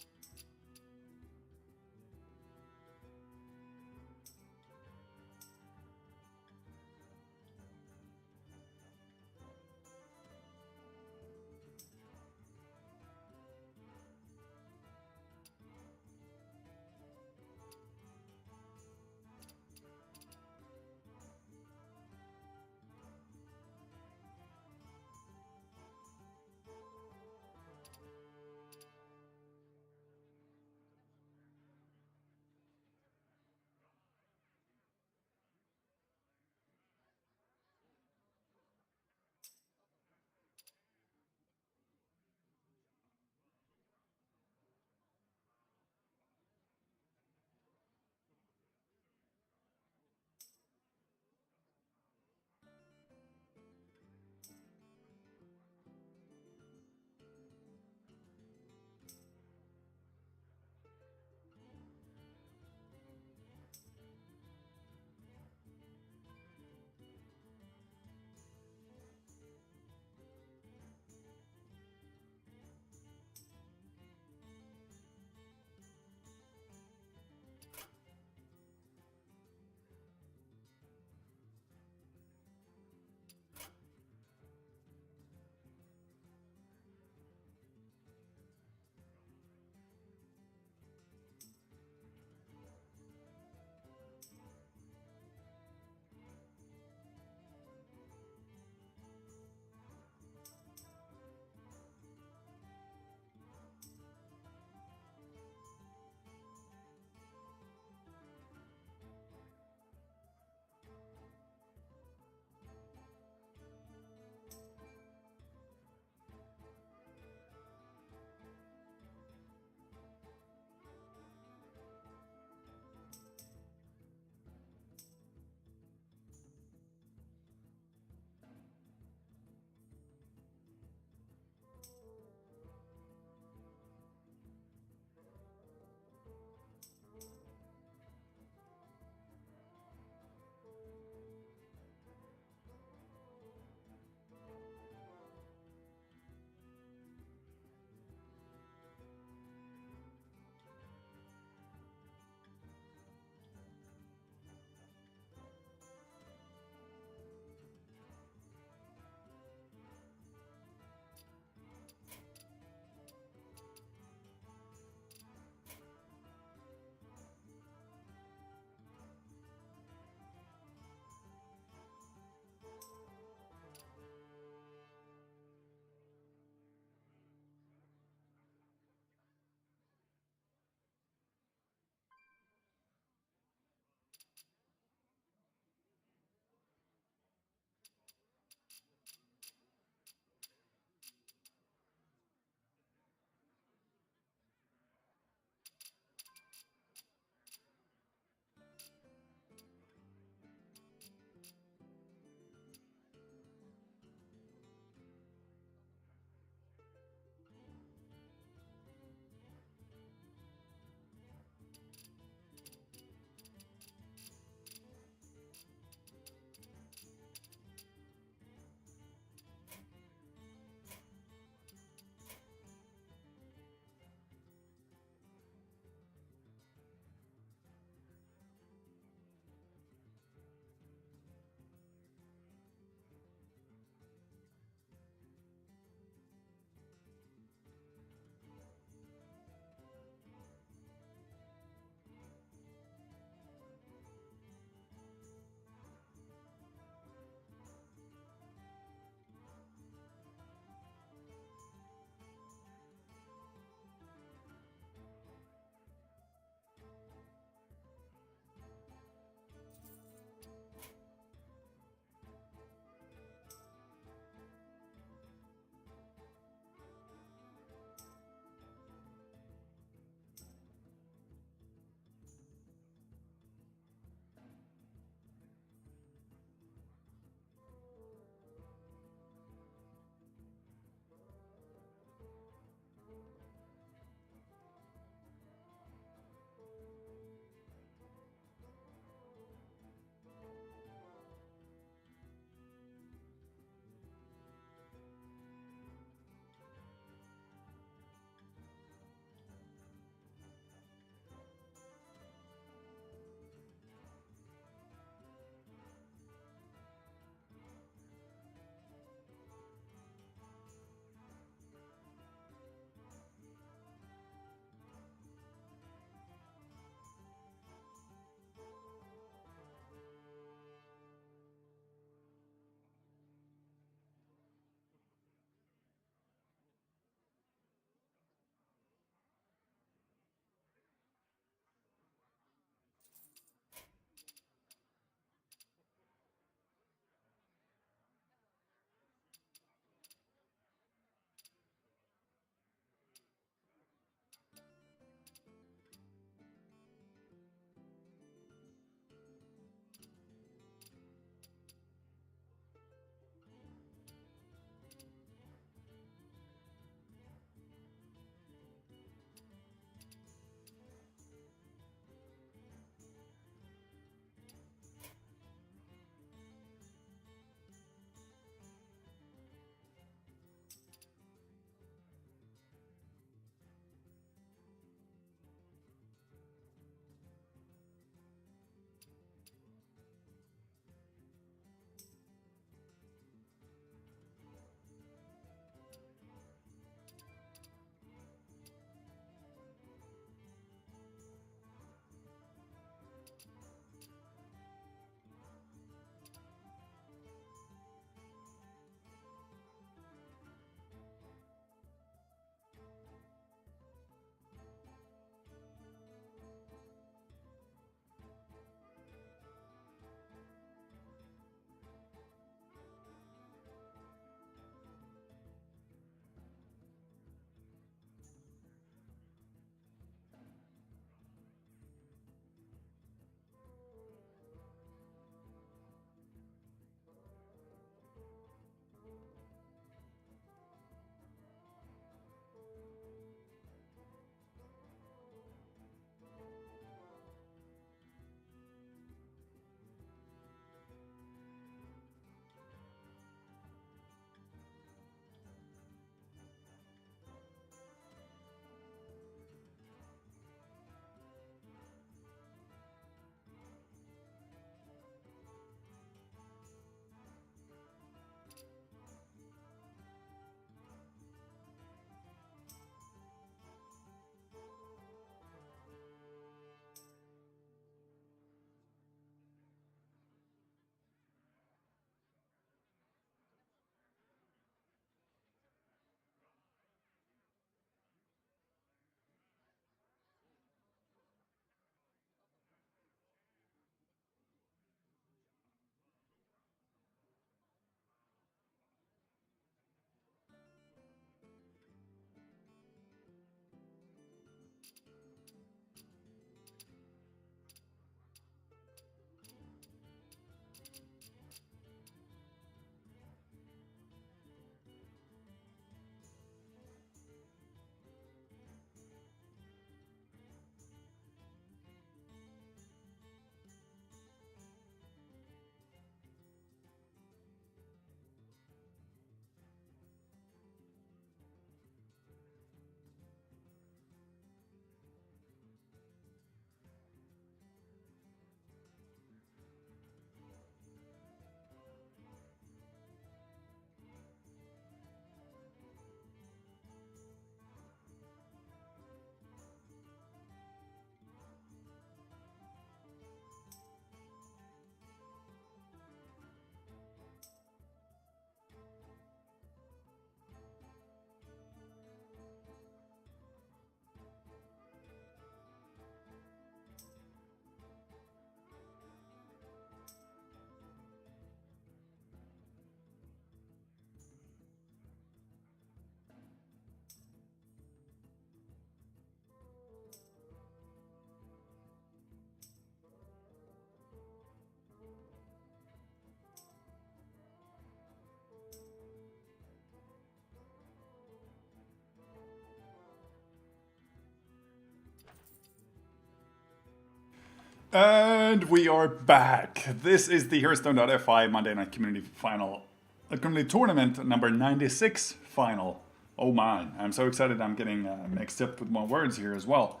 And we are back. This is the Hearthstone.fi Monday Night Community Final, Community Tournament number 96 final. Oh man, I'm so excited I'm getting mixed up with my words here as well.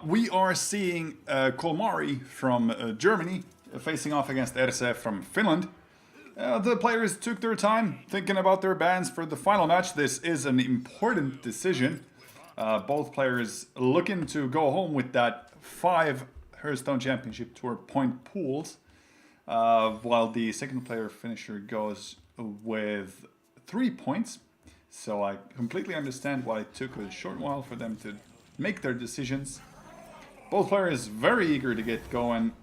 We are seeing Kolmari from Germany facing off against Erse from Finland. The players took their time thinking about their bans for the final match. This is an important decision. Both players looking to go home with that 5 Hearthstone Championship Tour point pools, while the second player finisher goes with 3 points. So I completely understand why it took a short while for them to make their decisions. Both players very eager to get going.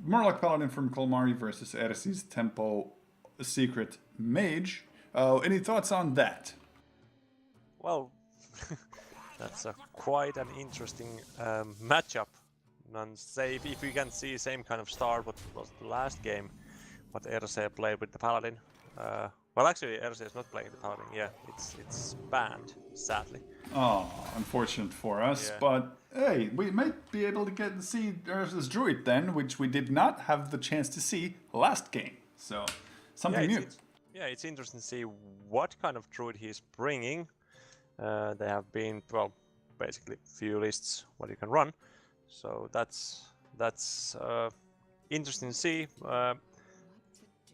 Murloc Paladin from Kolmari versus Erse's Tempo Secret Mage. Any thoughts on that? Well, that's quite an interesting matchup. And say if you can see same kind of start what was the last game, what Erse played with the Paladin. Well, actually, Erse is not playing the Paladin. Yeah, it's banned, sadly. Oh, unfortunate for us. Yeah. But hey, we might be able to get to see Erse's Druid then, which we did not have the chance to see last game. So something new. It's interesting to see what kind of Druid he's bringing. There have been, well, basically few lists what you can run. So that's interesting to see.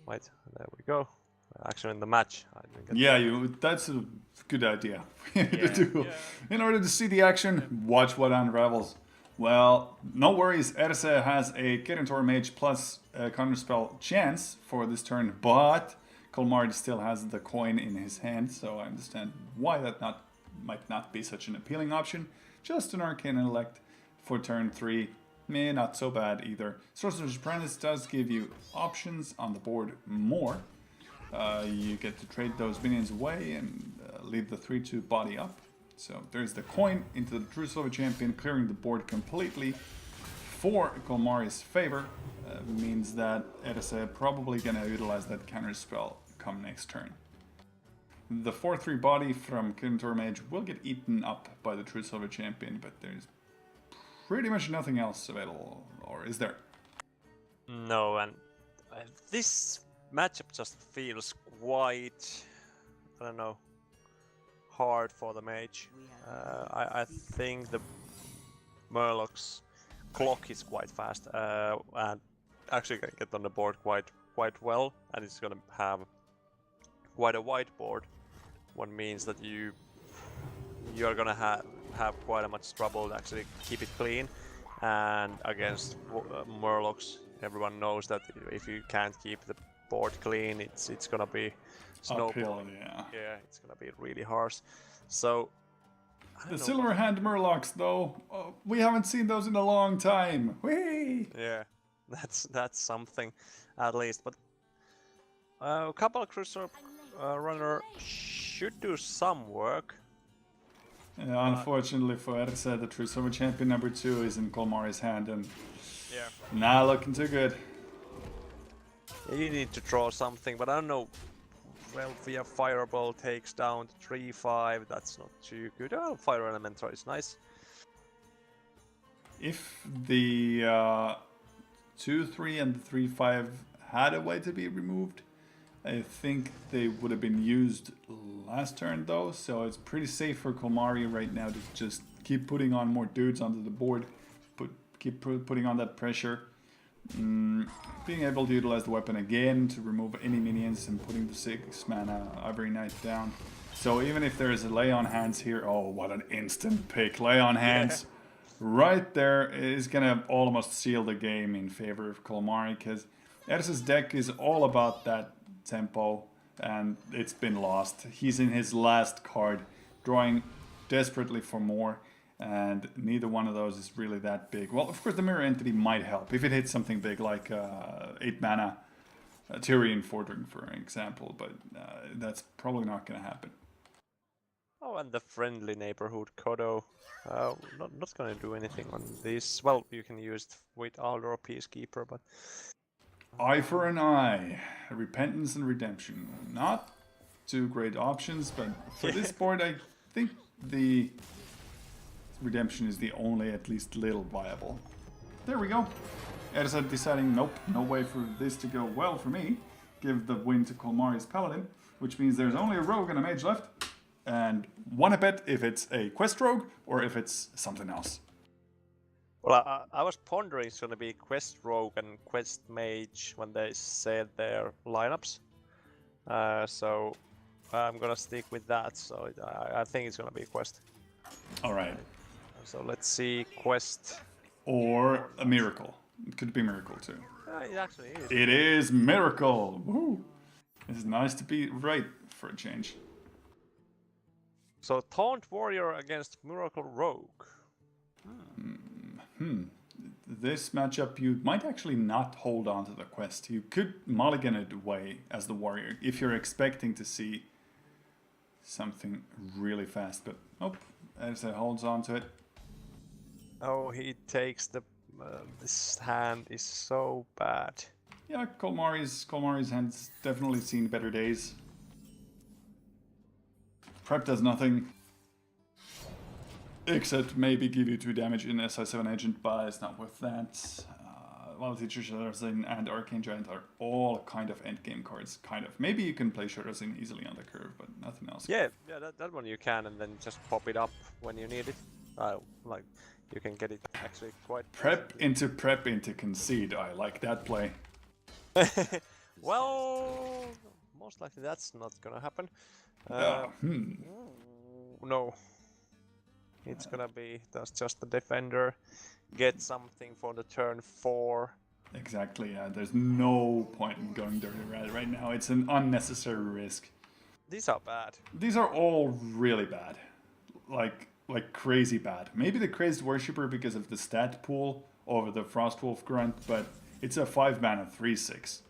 Wait, there we go. Actually, in the match. That's a good idea to do. Yeah. In order to see the action, watch what unravels. Well, no worries. Erse has a Kirintor Mage plus Counterspell chance for this turn, but Kolmari still has the coin in his hand, so I understand why that might not be such an appealing option. Just an Arcane Intellect for turn 3. Not so bad either. Sorcerer's Apprentice does give you options on the board more. You get to trade those minions away and leave the 3/2 body up. So there's the coin into the True Silver Champion, clearing the board completely for Kolmari's favor. Means that Erse probably gonna utilize that counter spell come next turn. The 4/3 body from Kirintor Mage will get eaten up by the True Silver Champion, but there's pretty much nothing else available, or is there? No, and this matchup just feels quite, I don't know, hard for the mage. I think the Murloc's clock is quite fast and actually can get on the board quite well, and it's gonna have quite a wide board. What means that you're gonna have quite a much trouble to actually keep it clean. And against Murlocs, everyone knows that if you can't keep the board clean, it's gonna be snowball. Yeah, it's gonna be really harsh. So the Silver Hand Murlocs, though, we haven't seen those in a long time. Whee! Yeah, that's something at least. But a couple of Cruiser Runner should do some work. Yeah, unfortunately for Erse, the True Silver Champion number 2 is in Kolmari's hand, and not looking too good. You need to draw something, but I don't know. Well, via Fireball takes down the 3/5, that's not too good. Oh, Fire Elemental is nice. If the 2/3 and the 3/5 had a way to be removed, I think they would have been used last turn though, so it's pretty safe for Kolmari right now to just keep putting on more dudes onto the board, keep putting on that pressure. Being able to utilize the weapon again to remove any minions and putting the 6 mana Ivory Knight down. So even if there is a Lay on Hands here, oh what an instant pick. Lay on Hands right there is gonna almost seal the game in favor of Kolmari, because Erse's deck is all about that tempo, and it's been lost. He's in his last card, drawing desperately for more, and neither one of those is really that big. Well, of course, the Mirror Entity might help if it hits something big like 8 mana Tyrian Fordring, for example, but that's probably not going to happen. Oh, and the Friendly Neighborhood Kodo. Not going to do anything on this. Well, you can use it with Alder or Peacekeeper, but Eye for an Eye, Repentance and Redemption. Not two great options, but for this board, I think the Redemption is the only at least little viable. There we go. Ersa deciding, nope, no way for this to go well for me. Give the win to Kolmari's Paladin, which means there's only a rogue and a mage left. And wanna bet if it's a quest rogue or if it's something else. Well, I was pondering it's gonna be quest rogue and quest mage when they said their lineups. So I'm gonna stick with that. So I think it's gonna be quest. All right. So let's see quest. Or a miracle. It could be miracle too. It actually is. It is miracle. Woo! It's nice to be right for a change. So Taunt Warrior against Miracle Rogue. This matchup, you might actually not hold on to the quest. You could mulligan it away as the warrior if you're expecting to see something really fast. But nope, Ersa holds on to it. Oh, he takes the. This hand is so bad. Yeah, Kolmari's hand's definitely seen better days. Prep does nothing. Except maybe give you 2 damage in SI7 Agent, but it's not worth that. While Teacher Shadowzin and Arcane Giant are all kind of endgame cards, kind of. Maybe you can play Shadowzin easily on the curve, but nothing else. Yeah, that one you can, and then just pop it up when you need it. Like, you can get it actually quite... Prep into concede, I like that play. Well, most likely that's not gonna happen. No. It's gonna be that's just the defender. Get something for the turn 4. Exactly, yeah. There's no point in going Dirty Red right now. It's an unnecessary risk. These are bad. These are all really bad. Like crazy bad. Maybe the Crazed Worshipper because of the stat pool over the Frostwolf Grunt, but it's a 5 mana 3/6.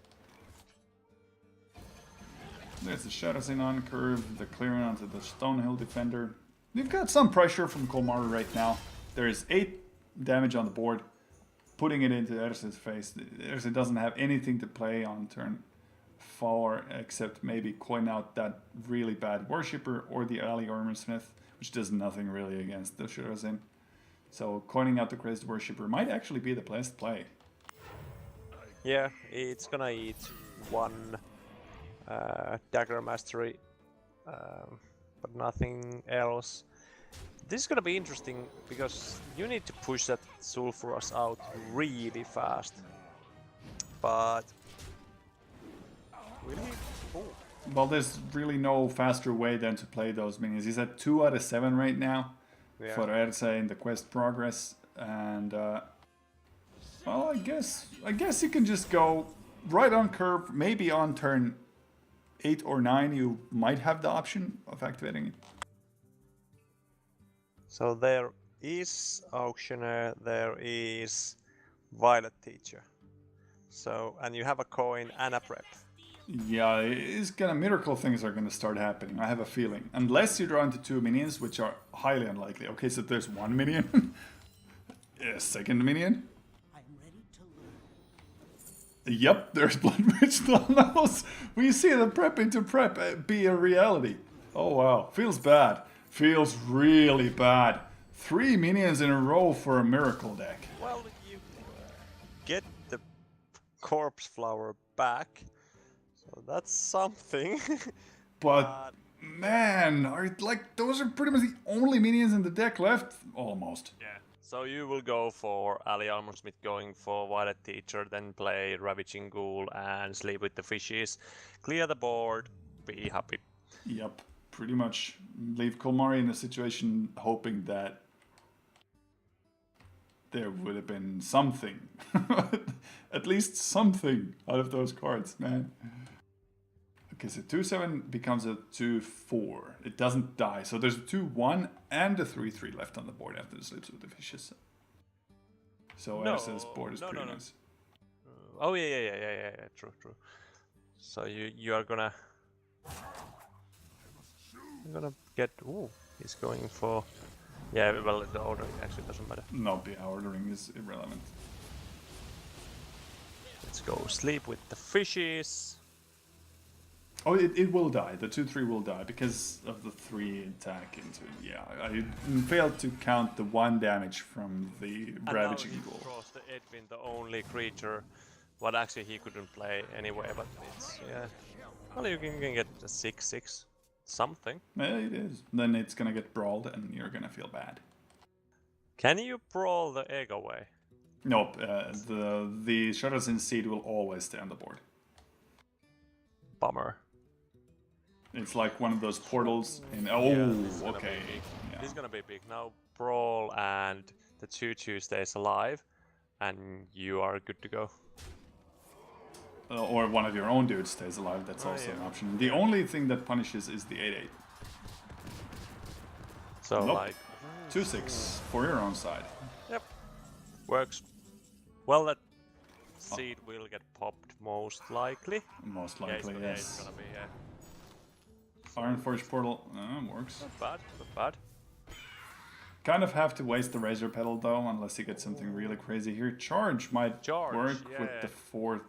There's the Shadowzin on curve, the clearing onto the Stonehill Defender. You've got some pressure from Kolmari right now. There is 8 damage on the board, putting it into Ersa's face. Ersa doesn't have anything to play on turn 4 except maybe coin out that really bad Worshipper or the Alley Armorsmith, which does nothing really against the Shadowzin. So coining out the Crazed Worshipper might actually be the best play. Yeah, it's gonna eat 1 Dagger Mastery, but nothing else. This is gonna be interesting because you need to push that Sulfuras out really fast. But will he? Oh. Well, there's really no faster way than to play those minions. He's at 2 out of 7 right now for Ersa in the quest progress, and well, I guess you can just go right on curve. Maybe on turn 8 or 9, you might have the option of activating it. So there is Auctioneer, there is Violet Teacher. So, and you have a coin and a prep. Yeah, it's gonna miracle things are gonna start happening. I have a feeling, unless you draw into 2 minions, which are highly unlikely. Okay, so there's 1 minion, a second minion. I'm ready to learn. Yep, there's Blood Witch Thanatos. We see the prep into prep be a reality. Oh wow, feels bad. Feels really bad. 3 minions in a row for a miracle deck. Well, you get the Corpse Flower back, so that's something. But man, those are pretty much the only minions in the deck left? Almost. Yeah. So you will go for Ali Armorsmith going for Violet Teacher, then play Ravaging Ghoul and sleep with the fishes. Clear the board, be happy. Yep, pretty much. Leave Kolmari in a situation hoping that there would have been something. At least something out of those cards, man. Okay, so 2/7 becomes a 2/4. It doesn't die. So there's a 2/1 and a 3/3 left on the board after the Sleeps with the Fishes. So Ersa's board is pretty nice. Oh yeah, true. So you are gonna get. Ooh, he's going for. Yeah, well, the ordering actually doesn't matter. No, the ordering is irrelevant. Let's go sleep with the fishes. Oh, it will die. The 2/3 will die because of the 3 attack into it. Yeah, I failed to count the 1 damage from the And Ravaging now he Eagle. draws the Edwin, the only creature. What actually he couldn't play anyway, but it's yeah. Well, you can get a 6/6, something. Yeah, it is. Then it's gonna get brawled, and you're gonna feel bad. Can you brawl the egg away? Nope. The Shadows in Seed will always stay on the board. Bummer. It's like one of those portals. In this is gonna be okay. big. Yeah. This is gonna be big. Now brawl and the 2/2 stays alive, and you are good to go. Or one of your own dudes stays alive. That's also an option. The only thing that punishes is the 8/8. So Nope. like 2/6 for your own side. Yep. Works. Well, that seed will get popped most likely. Most Yeah, likely, it's yes. gonna be Iron Forge Portal works. not bad, not bad. Kind of have to waste the Razor Pedal though, unless you get something really crazy here. Charge might Charge, work with yeah. the 4th.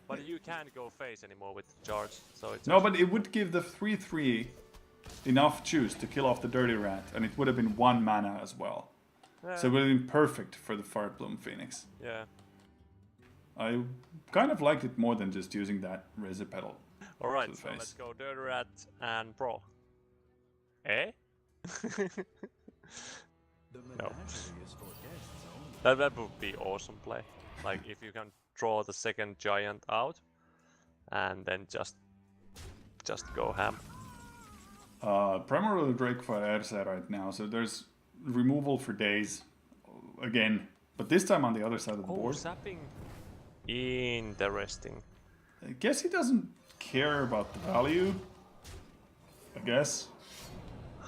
But you can't go face anymore with the charge, so it's No, but it would give the 3/3 enough juice to kill off the Dirty Rat, and it would have been 1 mana as well. So it would have been perfect for the Firebloom Phoenix. yeah. I kind of liked it more than just using that Razor Pedal. All right, to the so face. let's go Dirty Rat and Brawl. Eh? No. That would be awesome play. Like if you can draw the second giant out, and then just go ham. Primarily Drake for Ersa right now, so there's removal for days again, but this time on the other side of the Oh, board. zapping. Interesting. I guess he doesn't care about the value. I guess.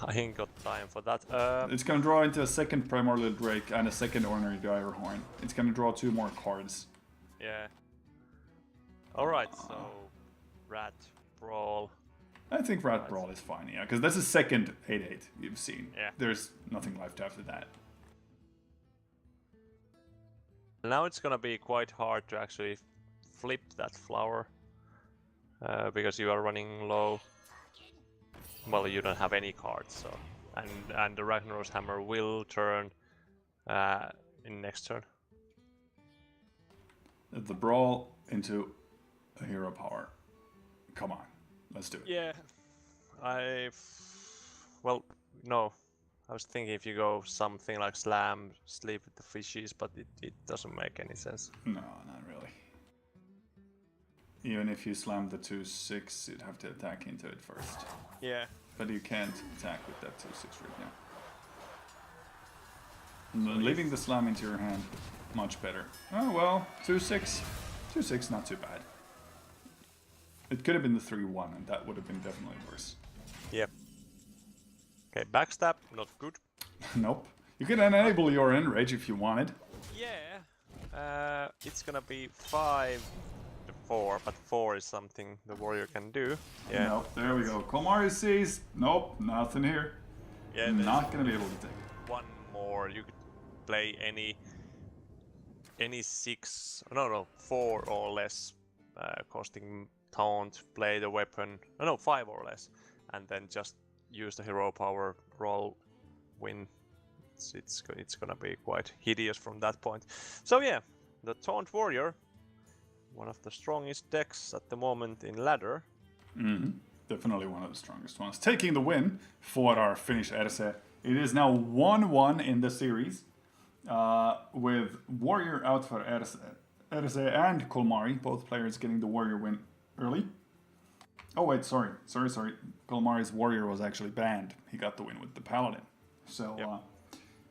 I ain't got time for that. It's gonna draw into a second Primordial Drake and a second Ornery Direhorn. It's gonna draw 2 more cards. Yeah. Alright, so Rat, Brawl. I think Rat Brawl is fine, yeah, because that's the second 8/8 you've seen. Yeah. There's nothing left after that. Now it's gonna be quite hard to actually flip that flower. Because you are running low. Well, you don't have any cards, so. And the Ragnar's Hammer will turn in next turn. The Brawl into a Hero Power. Come on, let's do it. Yeah. Well, no. I was thinking if you go something like Slam, Sleep with the Fishes, but it doesn't make any sense. No, not really. Even if you slam the 2/6, you'd have to attack into it first. Yeah. But you can't attack with that 2/6 right now. And leaving the slam into your hand, much better. Oh well, 2/6. 2/6, not too bad. It could have been the 3/1, and that would have been definitely worse. Yep. Okay, backstab, not good. Nope. You can enable your enrage if you wanted. Yeah. It's gonna be 5 to 4, but 4 is something the warrior can do. Yeah. Nope, there we go. Komari sees. Nope, nothing here. Yeah. there's Not gonna be able to take it. one more. You could play any 6. No, 4 or less, costing taunt. Play the weapon. No, 5 or less, and then just use the hero power, roll, win. It's gonna be quite hideous from that point. So yeah, the Taunt Warrior, one of the strongest decks at the moment in ladder. Definitely one of the strongest ones. Taking the win for our Finnish Erse. It is now 1-1 in the series, with Warrior out for Erse and Kolmari, both players getting the Warrior win early. Oh wait, sorry. Kolmari's Warrior was actually banned. He got the win with the Paladin. So, Yep.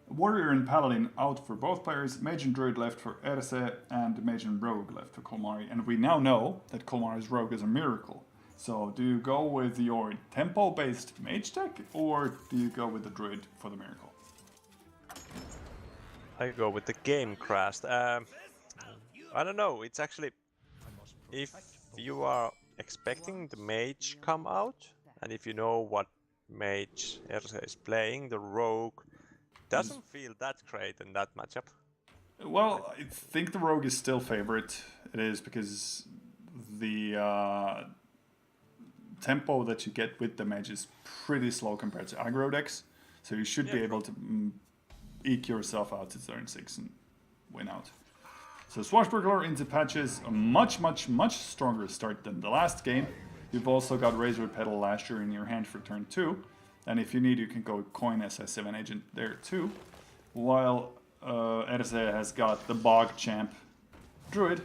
Warrior and Paladin out for both players. Mage and Druid left for Erse, and Mage and Rogue left for Kolmari. And we now know that Kolmari's Rogue is a miracle. So, do you go with your tempo-based Mage deck, or do you go with the Druid for the miracle? I go with the game crashed. I don't know. It's actually, if you are expecting the mage come out, and if you know what mage Erse is playing, the rogue doesn't feel that great in that matchup. Well, I think the Rogue is still favorite. It is because the tempo that you get with the mage is pretty slow compared to aggro decks. So you should be able to eke yourself out to turn 6 and win out. So Swashbuckler into Patches, a much stronger start than the last game. You've also got Razor Petal Lasher in your hand for turn 2. And if you need, you can go Coin SI7 Agent there too. While Erse has got the Bog Champ Druid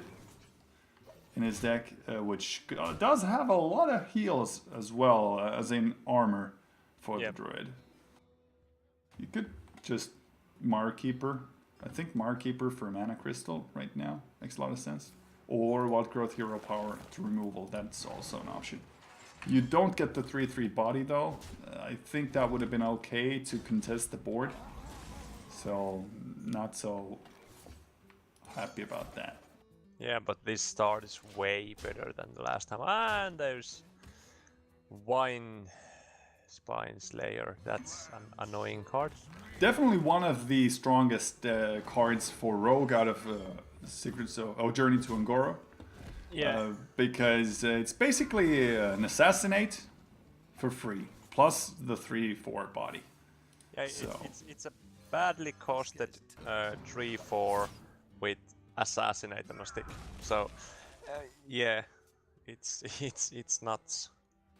in his deck, which does have a lot of heals as well, as in armor for the Druid. You could just Markeeper. I think Markeeper for Mana Crystal right now makes a lot of sense. Or Wild Growth Hero Power to removal, that's also an option. You don't get the 3/3 body though. I think that would have been okay to contest the board. So, not so happy about that. Yeah, but this start is way better than the last time. And there's Spine Slayer. That's an annoying card. Definitely one of the strongest cards for Rogue out of Journey to Un'Goro. Yeah. Because it's basically an Assassinate for free, plus the 3/4 body. Yeah, So. it's a badly costed 3/4 with Assassinate on a stick. So, yeah, it's nuts.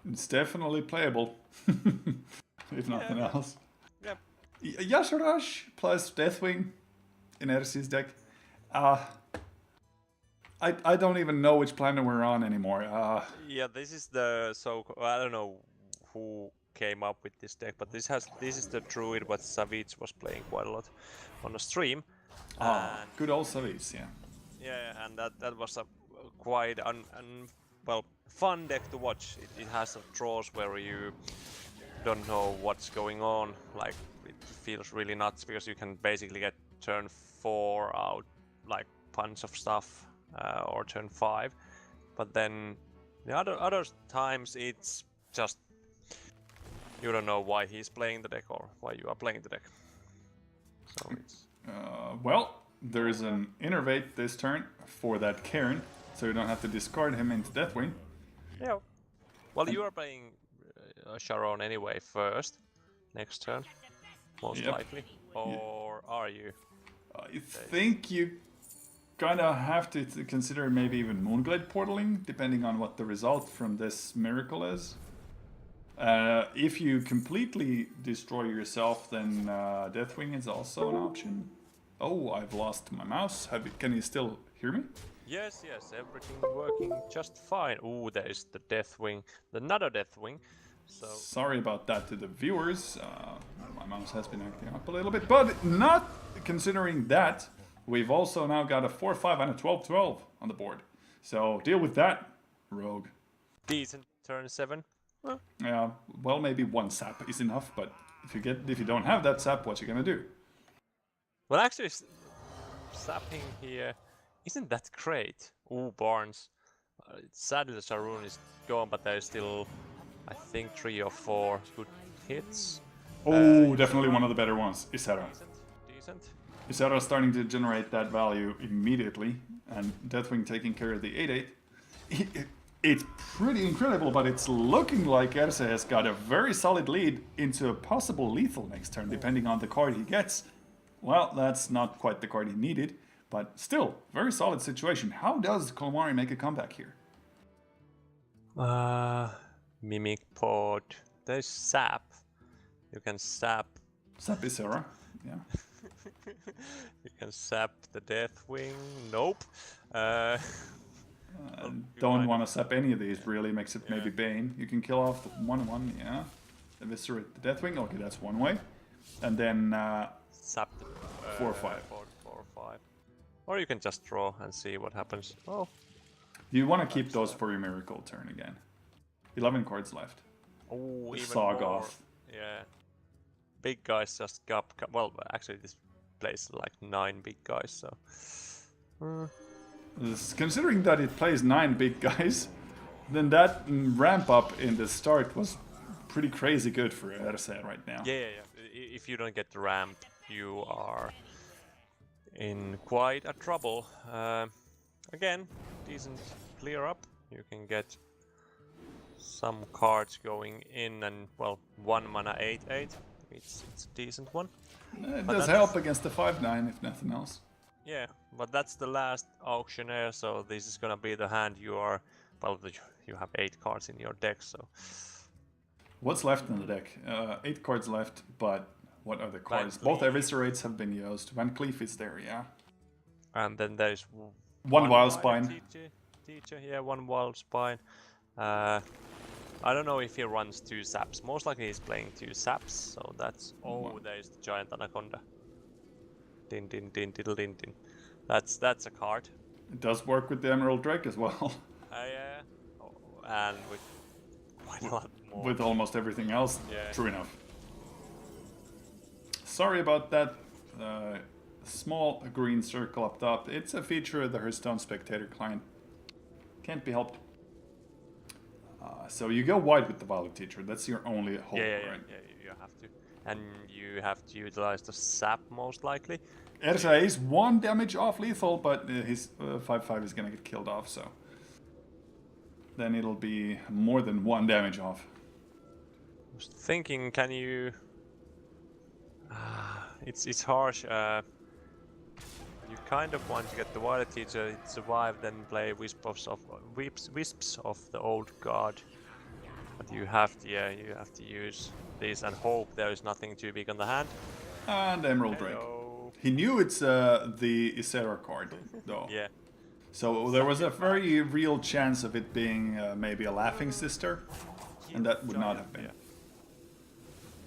It's definitely playable, if nothing else. Yeah. Yasharash plus Deathwing in Erse's deck. I don't even know which planet we're on anymore. Yeah, this is the I don't know who came up with this deck, but this is the Druid what Savage was playing quite a lot on a stream. And good old Savage, yeah. yeah, and that was a quite fun deck to watch. It has some draws where you don't know what's going on. Like it feels really nuts because you can basically get turn 4 out like bunch of stuff, or turn 5. But then the other times it's just you don't know why he's playing the deck or why you are playing the deck. So it's well, there's an Innervate this turn for that Cairn, so you don't have to discard him into Deathwing. yeah. Well, you are playing Sharon anyway first next turn, most likely, or are you? I think you kind of have to consider maybe even Moonglade portaling, depending on what the result from this miracle is. If you completely destroy yourself, then Deathwing is also an option. Oh, I've lost my mouse. Can you still hear me? Yes, everything working just fine. Ooh, there is the Deathwing, another Deathwing. So sorry about that to the viewers. My mouse has been acting up a little bit, but not considering that. We've also now got a 4/5 and a 12/12 on the board. So deal with that, Rogue. decent turn 7. Yeah, well, maybe one sap is enough, but if you don't have that sap, what you gonna do? Well, actually, sapping here isn't that great. Ooh, Barnes. Sadly, the Sharoon is gone, but there's still, I think, 3 or 4 good hits. Oh, definitely one of the better ones, Isera. Decent. Isera starting to generate that value immediately, and Deathwing taking care of the 8/8. It's pretty incredible, but it's looking like Erse has got a very solid lead into a possible lethal next turn, depending on the card he gets. Well, that's not quite the card he needed, but still, very solid situation. How does Kolmari make a comeback here? Mimic Pod. There's Sap. You can Sap. Sap Isera, yeah. You can Sap the Deathwing. Nope. Don't want to sap any of these, really. Makes it maybe Bane. You can kill off the 1/1, yeah. Eviscerate the Deathwing, okay, that's one way. And then Sap the 4/5. 4/5. Or you can just draw and see what happens. Oh. You want to keep those for your miracle turn again. 11 cards left. Oh, even Sog more. off. Yeah. Big guys just got. Well, actually, this plays like 9 big guys, so. Considering that it plays 9 big guys, then that ramp up in the start was pretty crazy good for Erse right now. Yeah. If you don't get the ramp, you are in quite a trouble. Again, decent clear up. You can get some cards going in, and well, 1 mana 8/8. It's a decent one. It But does that's- help against the 5/9 if nothing else. Yeah, but that's the last auctioneer, so this is gonna be the hand you are. Well, you have 8 cards in your deck, so. What's left in the deck? 8 cards left, but what are the cards? Van Both Cleef. Eviscerates have been used. Van Cleef is there, yeah. And then there's One Wild Spine. Teacher, yeah, 1 Wild Spine. I don't know if he runs 2 Saps. Most likely he's playing 2 Saps, so that's... Oh, there's the Giant Anaconda. Din din din diddle din din. That's a card. It does work with the Emerald Drake as well. Yeah. Oh, and with quite a lot more. With almost everything else. Yeah. True enough. Sorry about that. Small green circle up top. It's a feature of the Hearthstone Spectator client. Can't be helped. So you go wide with the Violet Teacher. That's your only hope, right? Yeah, you have to. And you have to utilize the Sap most likely. Ersa is 1 damage off lethal, but his 5/5 is gonna get killed off, so. Then it'll be more than 1 damage off. I was thinking, can you... it's harsh. You kind of want to get the Violet Teacher, survive, then play Wisps of the Old God. But you have to use these and hope there is nothing too big on the hand. And Emerald Drake. Hello. He knew it's the Isera card, though. Yeah. So there was a very real chance of it being maybe a Laughing Sister, and that would not have been. Yeah.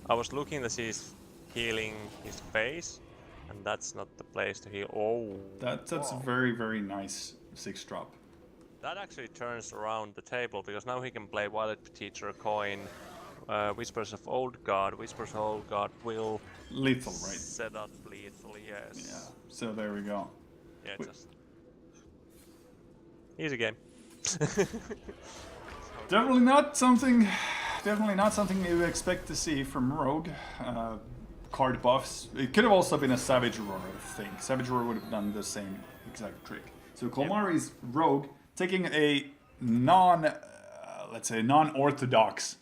I was looking to see he's healing his face, and that's not the place to heal. Oh. That's wow. a very, very nice 6-drop. That actually turns around the table, because now he can play Violet Teacher coin, Whispers of Old God. Whispers of Old God will Lethal, right? set up lethal, yes. Yeah, so there we go. Yeah, Wait. just easy game. Definitely not something you expect to see from Rogue. Card buffs. It could have also been a Savage Roar, I think. Savage Roar would have done the same exact trick. So Kolmari's Rogue taking a let's say non-orthodox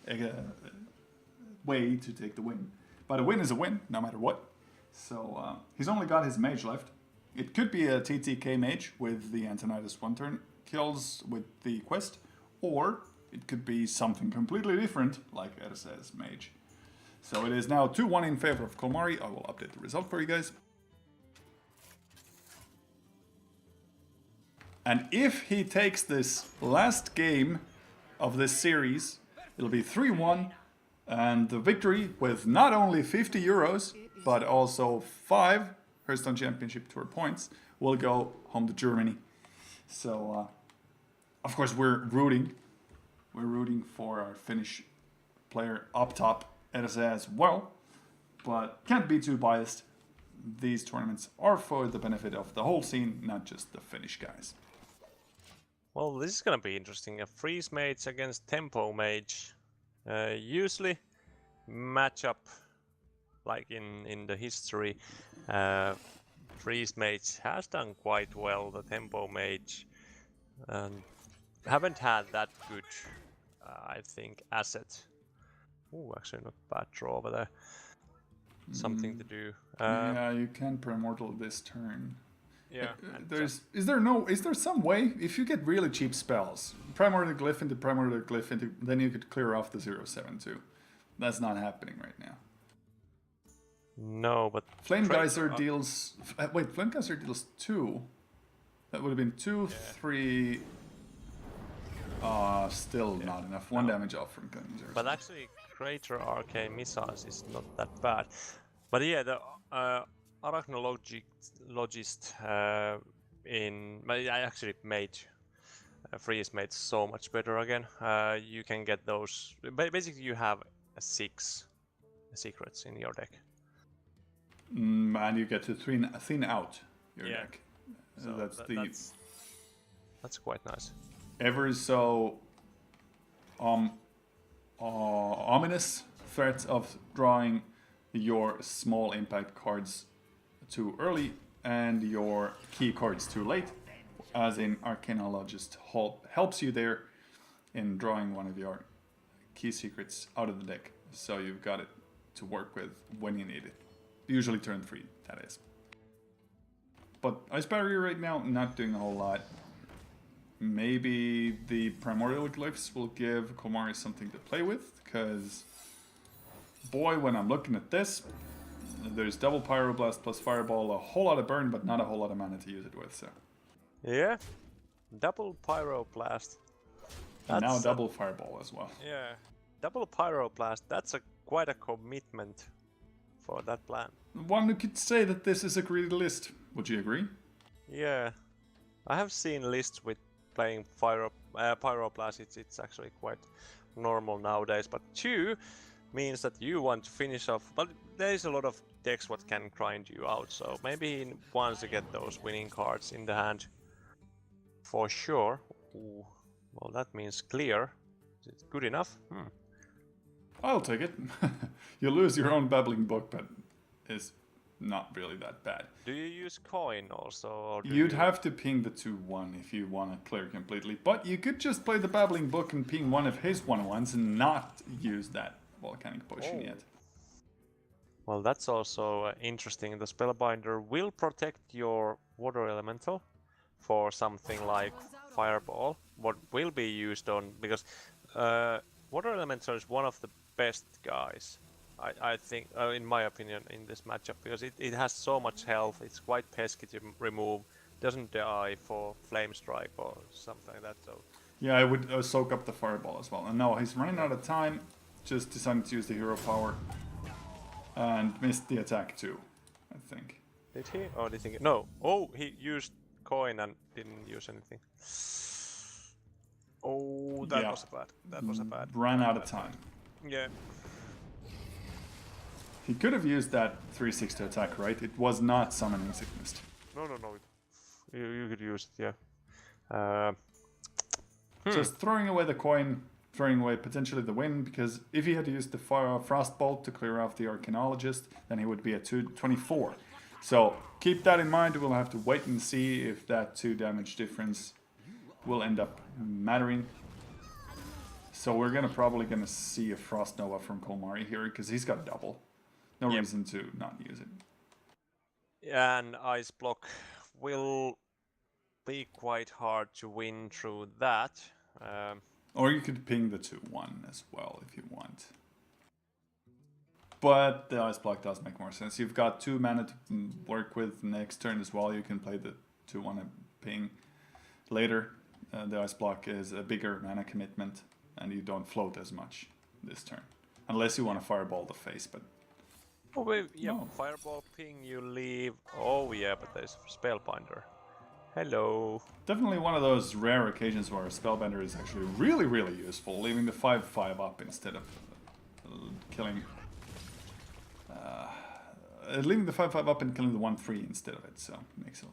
way to take the win. But a win is a win, no matter what. So he's only got his mage left. It could be a TTK mage with the Antonidas 1-turn kills with the quest, or it could be something completely different, like Ersa's mage. So it is now 2-1 in favor of Kolmari. I will update the result for you guys. And if he takes this last game of this series, it'll be 3-1, and the victory with not only 50 euros, but also 5 Hearthstone Championship Tour points will go home to Germany. So, of course, we're rooting for our Finnish player up top, Ersa, as well, but can't be too biased. These tournaments are for the benefit of the whole scene, not just the Finnish guys. Well, this is gonna be interesting. A Freeze Mage against Tempo Mage. Usually, matchup like in the history, Freeze Mage has done quite well. The Tempo Mage haven't had that good, I think, asset. Ooh, actually not bad draw over there. Something to do. Yeah, you can Primordial this turn. Yeah. Is there some way, if you get really cheap spells, Primordial Glyph into Primordial Glyph into, then you could clear off the 0/7 too. That's not happening right now. No, but Flame Geyser deals. Flame Geyser deals 2. That would have been 2, 3. Still not enough. 1 damage off from Flame Geyser. But actually, Crater Arcane Missiles is not that bad. But yeah, the Arachnologist I actually made Freeze made so much better again. You can get those. Basically, you have 6 secrets in your deck. And you get to thin out your deck. So that's quite nice. Ever so ominous threat of drawing your small impact cards too early and your key cards too late, as in Arcanologist helps you there in drawing one of your key secrets out of the deck, so you've got it to work with when you need it. Usually turn 3, that is. But Ice Barrier right now, not doing a whole lot. Maybe the Primordial Glyphs will give Komari something to play with, because boy, when I'm looking at this, there's double Pyroblast plus Fireball, a whole lot of burn, but not a whole lot of mana to use it with, so. Yeah, double Pyroblast. And now double Fireball as well. Yeah, double Pyroblast, that's quite a commitment for that plan. One could say that this is a greedy list. Would you agree? Yeah, I have seen lists with playing Pyroblast, it's actually quite normal nowadays, but 2 means that you want to finish off, but there is a lot of decks what can grind you out, so maybe he wants to get those winning cards in the hand. For sure. Ooh. Well, that means clear. Is it good enough? I'll take it. You lose your own Babbling Book, but it's not really that bad. Do you use coin also? Or You'd have to ping the 2/1 if you want to clear completely, but you could just play the Babbling Book and ping one of his 1/1s and not use that Volcanic Potion yet. Well, that's also interesting. The Spellbinder will protect your Water Elemental for something like Fireball, what will be used on, because Water Elemental is one of the best guys, I think, in my opinion, in this matchup, because it has so much health, it's quite pesky to remove, doesn't die for Flame Strike or something like that, so... Yeah, I would soak up the Fireball as well. And no, he's running out of time, just decided to use the Hero Power, and missed the attack too, I think. Did he? Or did he? No. Oh, he used coin and didn't use anything. Oh, that was bad. That was a bad. Ran out of time. Yeah. He could have used that 3/6 to attack, right? It was not Summoning Sickness. No. You could use it, yeah. Just throwing away the coin, throwing away potentially the win, because if he had used the Frostbolt to clear off the Archaeologist, then he would be at 24. So keep that in mind. We'll have to wait and see if that 2 damage difference will end up mattering. So we're probably gonna see a Frost Nova from Komari here, because he's got double. No reason to not use it. And Ice Block will be quite hard to win through that. Or you could ping the 2/1 as well if you want. But the Ice Block does make more sense. You've got 2 mana to work with next turn as well. You can play the 2/1 and ping later. The Ice Block is a bigger mana commitment, and you don't float as much this turn. Unless you want to Fireball the face, but... Oh, wait, yeah, No. Fireball ping, you leave... Oh, yeah, but there's Spellbinder. Hello. Definitely one of those rare occasions where a Spellbender is actually really, really useful, leaving the 5/5 up instead of killing... leaving the 5/5 up and killing the 1/3 instead of it, so it makes a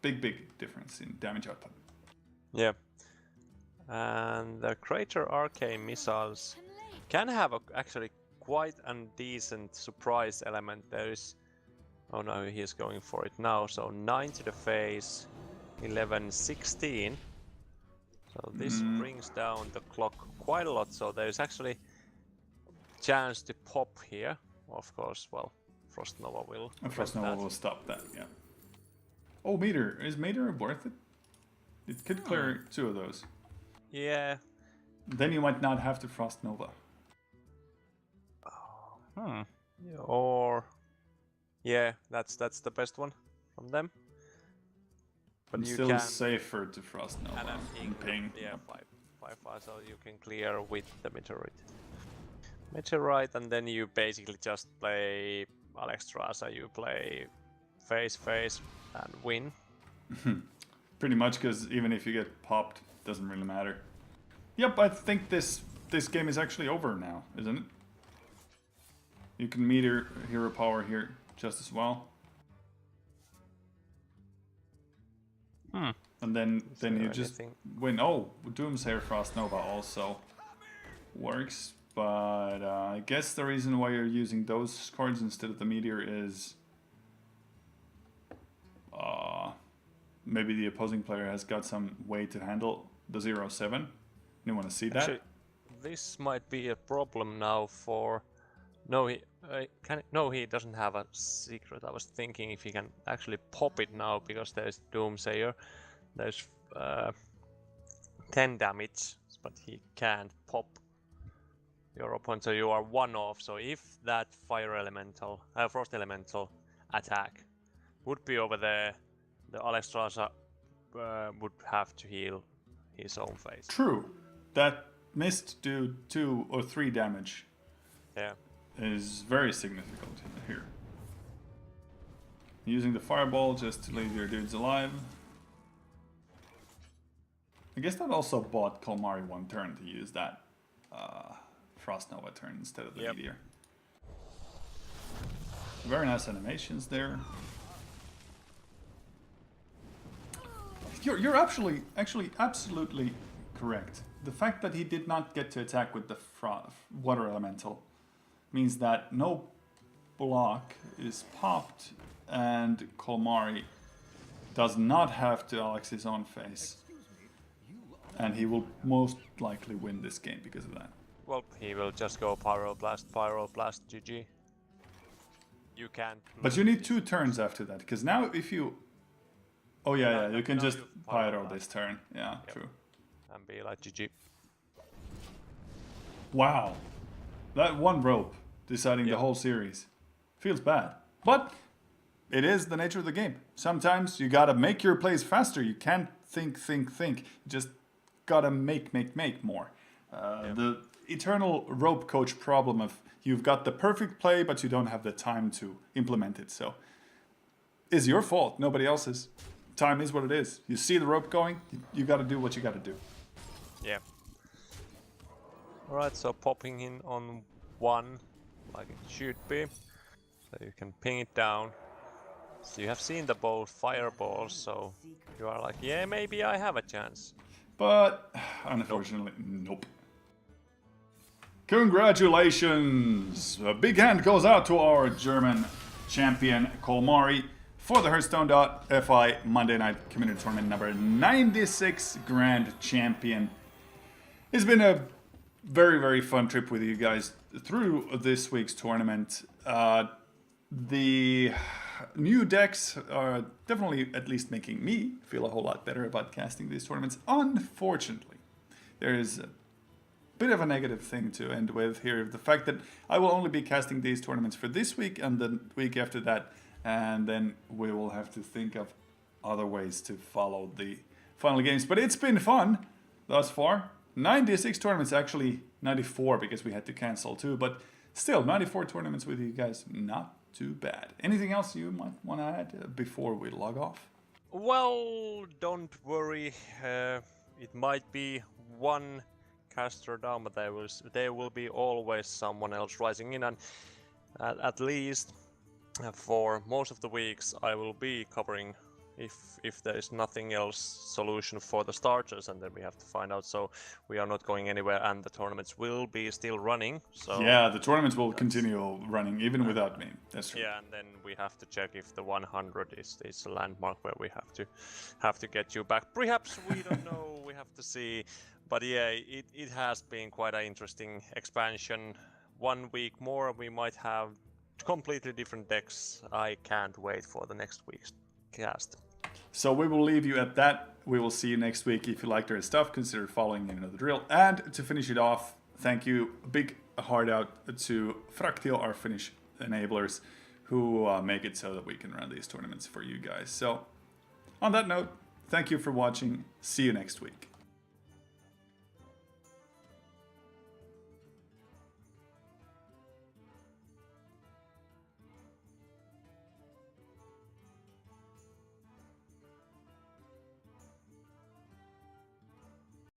big difference in damage output. Yeah. And the Crater Arcane Missiles can have actually quite a decent surprise element. There is... Oh no, he is going for it now, so 9 to the face, 11, 16. So this brings down the clock quite a lot, so there's actually chance to pop here. Of course, well, Frost Nova will. Frost Nova will stop that, yeah. Oh, Meteor. Is Meteor worth it? It could clear 2 of those. Yeah. Then you might not have to Frost Nova. Yeah, or... Yeah, that's the best one from them. But It's you still can... safer to Frost Nova and ping. Yeah, 5/5, so you can clear with the Meteorite, and then you basically just play Alexstrasza, you play face and win. Pretty much, because even if you get popped, doesn't really matter. Yep, I think this game is actually over now, isn't it? You can Meteor Hero Power here just as well. And then you just win. Oh, Doomsayer Frost Nova also works, but I guess the reason why you're using those cards instead of the Meteor is maybe the opposing player has got some way to handle the 0/7. You want to see that? Actually, this might be a problem now for... No, he doesn't have a secret. I was thinking if he can actually pop it now, because there's Doomsayer. There's 10 damage, but he can't pop your opponent, so you are one off. So if that Frost Elemental attack would be over there, the Alexstrasza would have to heal his own face. True. That missed do 2 or 3 damage. Yeah. Is very significant here. Using the fireball just to leave your dudes alive. I guess that also bought Kalmari 1 turn to use that Frost Nova turn instead of the Meteor. Very nice animations there. You're actually absolutely correct. The fact that he did not get to attack with the Water Elemental means that no block is popped and Kalmari does not have to Alex his own face. And he will most likely win this game because of that. Well, he will just go Pyroblast, GG. You can't... But you need 2 turns after that, because now if you... Oh yeah, you can just Pyro this turn. Yeah, true. And be like GG. Wow. That one rope deciding the whole series. Feels bad. But it is the nature of the game. Sometimes you gotta make your plays faster. You can't think. You just gotta make more. The eternal rope coach problem of you've got the perfect play, but you don't have the time to implement it. So it's your fault, nobody else's. Time is what it is. You see the rope going, you gotta do what you gotta do. Yeah. Alright, so popping in on 1, like it should be. So you can ping it down. So you have seen the both fireballs, so you are like, yeah, maybe I have a chance. But unfortunately, nope. Congratulations! A big hand goes out to our German champion Kalmari for the Hearthstone.fi Monday Night Community Tournament number 96 Grand Champion. It's been a very, very fun trip with you guys through this week's tournament. The new decks are definitely at least making me feel a whole lot better about casting these tournaments. Unfortunately, there is a bit of a negative thing to end with here. The fact that I will only be casting these tournaments for this week and the week after that, and then we will have to think of other ways to follow the final games. But it's been fun thus far. 96 tournaments, actually 94 because we had to cancel too, but still 94 tournaments with you guys, not too bad. Anything else you might want to add before we log off? Well, don't worry. It might be one caster down, but there will be always someone else rising in, and at least for most of the weeks I will be covering if there is nothing else solution for the starters, and then we have to find out. So we are not going anywhere, and the tournaments will be still running. So yeah, the tournaments will continue running even without me. That's true. Yeah, and then we have to check if the 100 is a landmark where we have to get you back. Perhaps, we don't know. We have to see. But yeah, it has been quite an interesting expansion. 1 week more, we might have completely different decks. I can't wait for the next week's cast. So we will leave you at that. We will see you next week. If you liked our stuff, consider following in the drill. And to finish it off, thank you. A big heart out to Fraktio, our Finnish enablers, who make it so that we can run these tournaments for you guys. So on that note, thank you for watching. See you next week.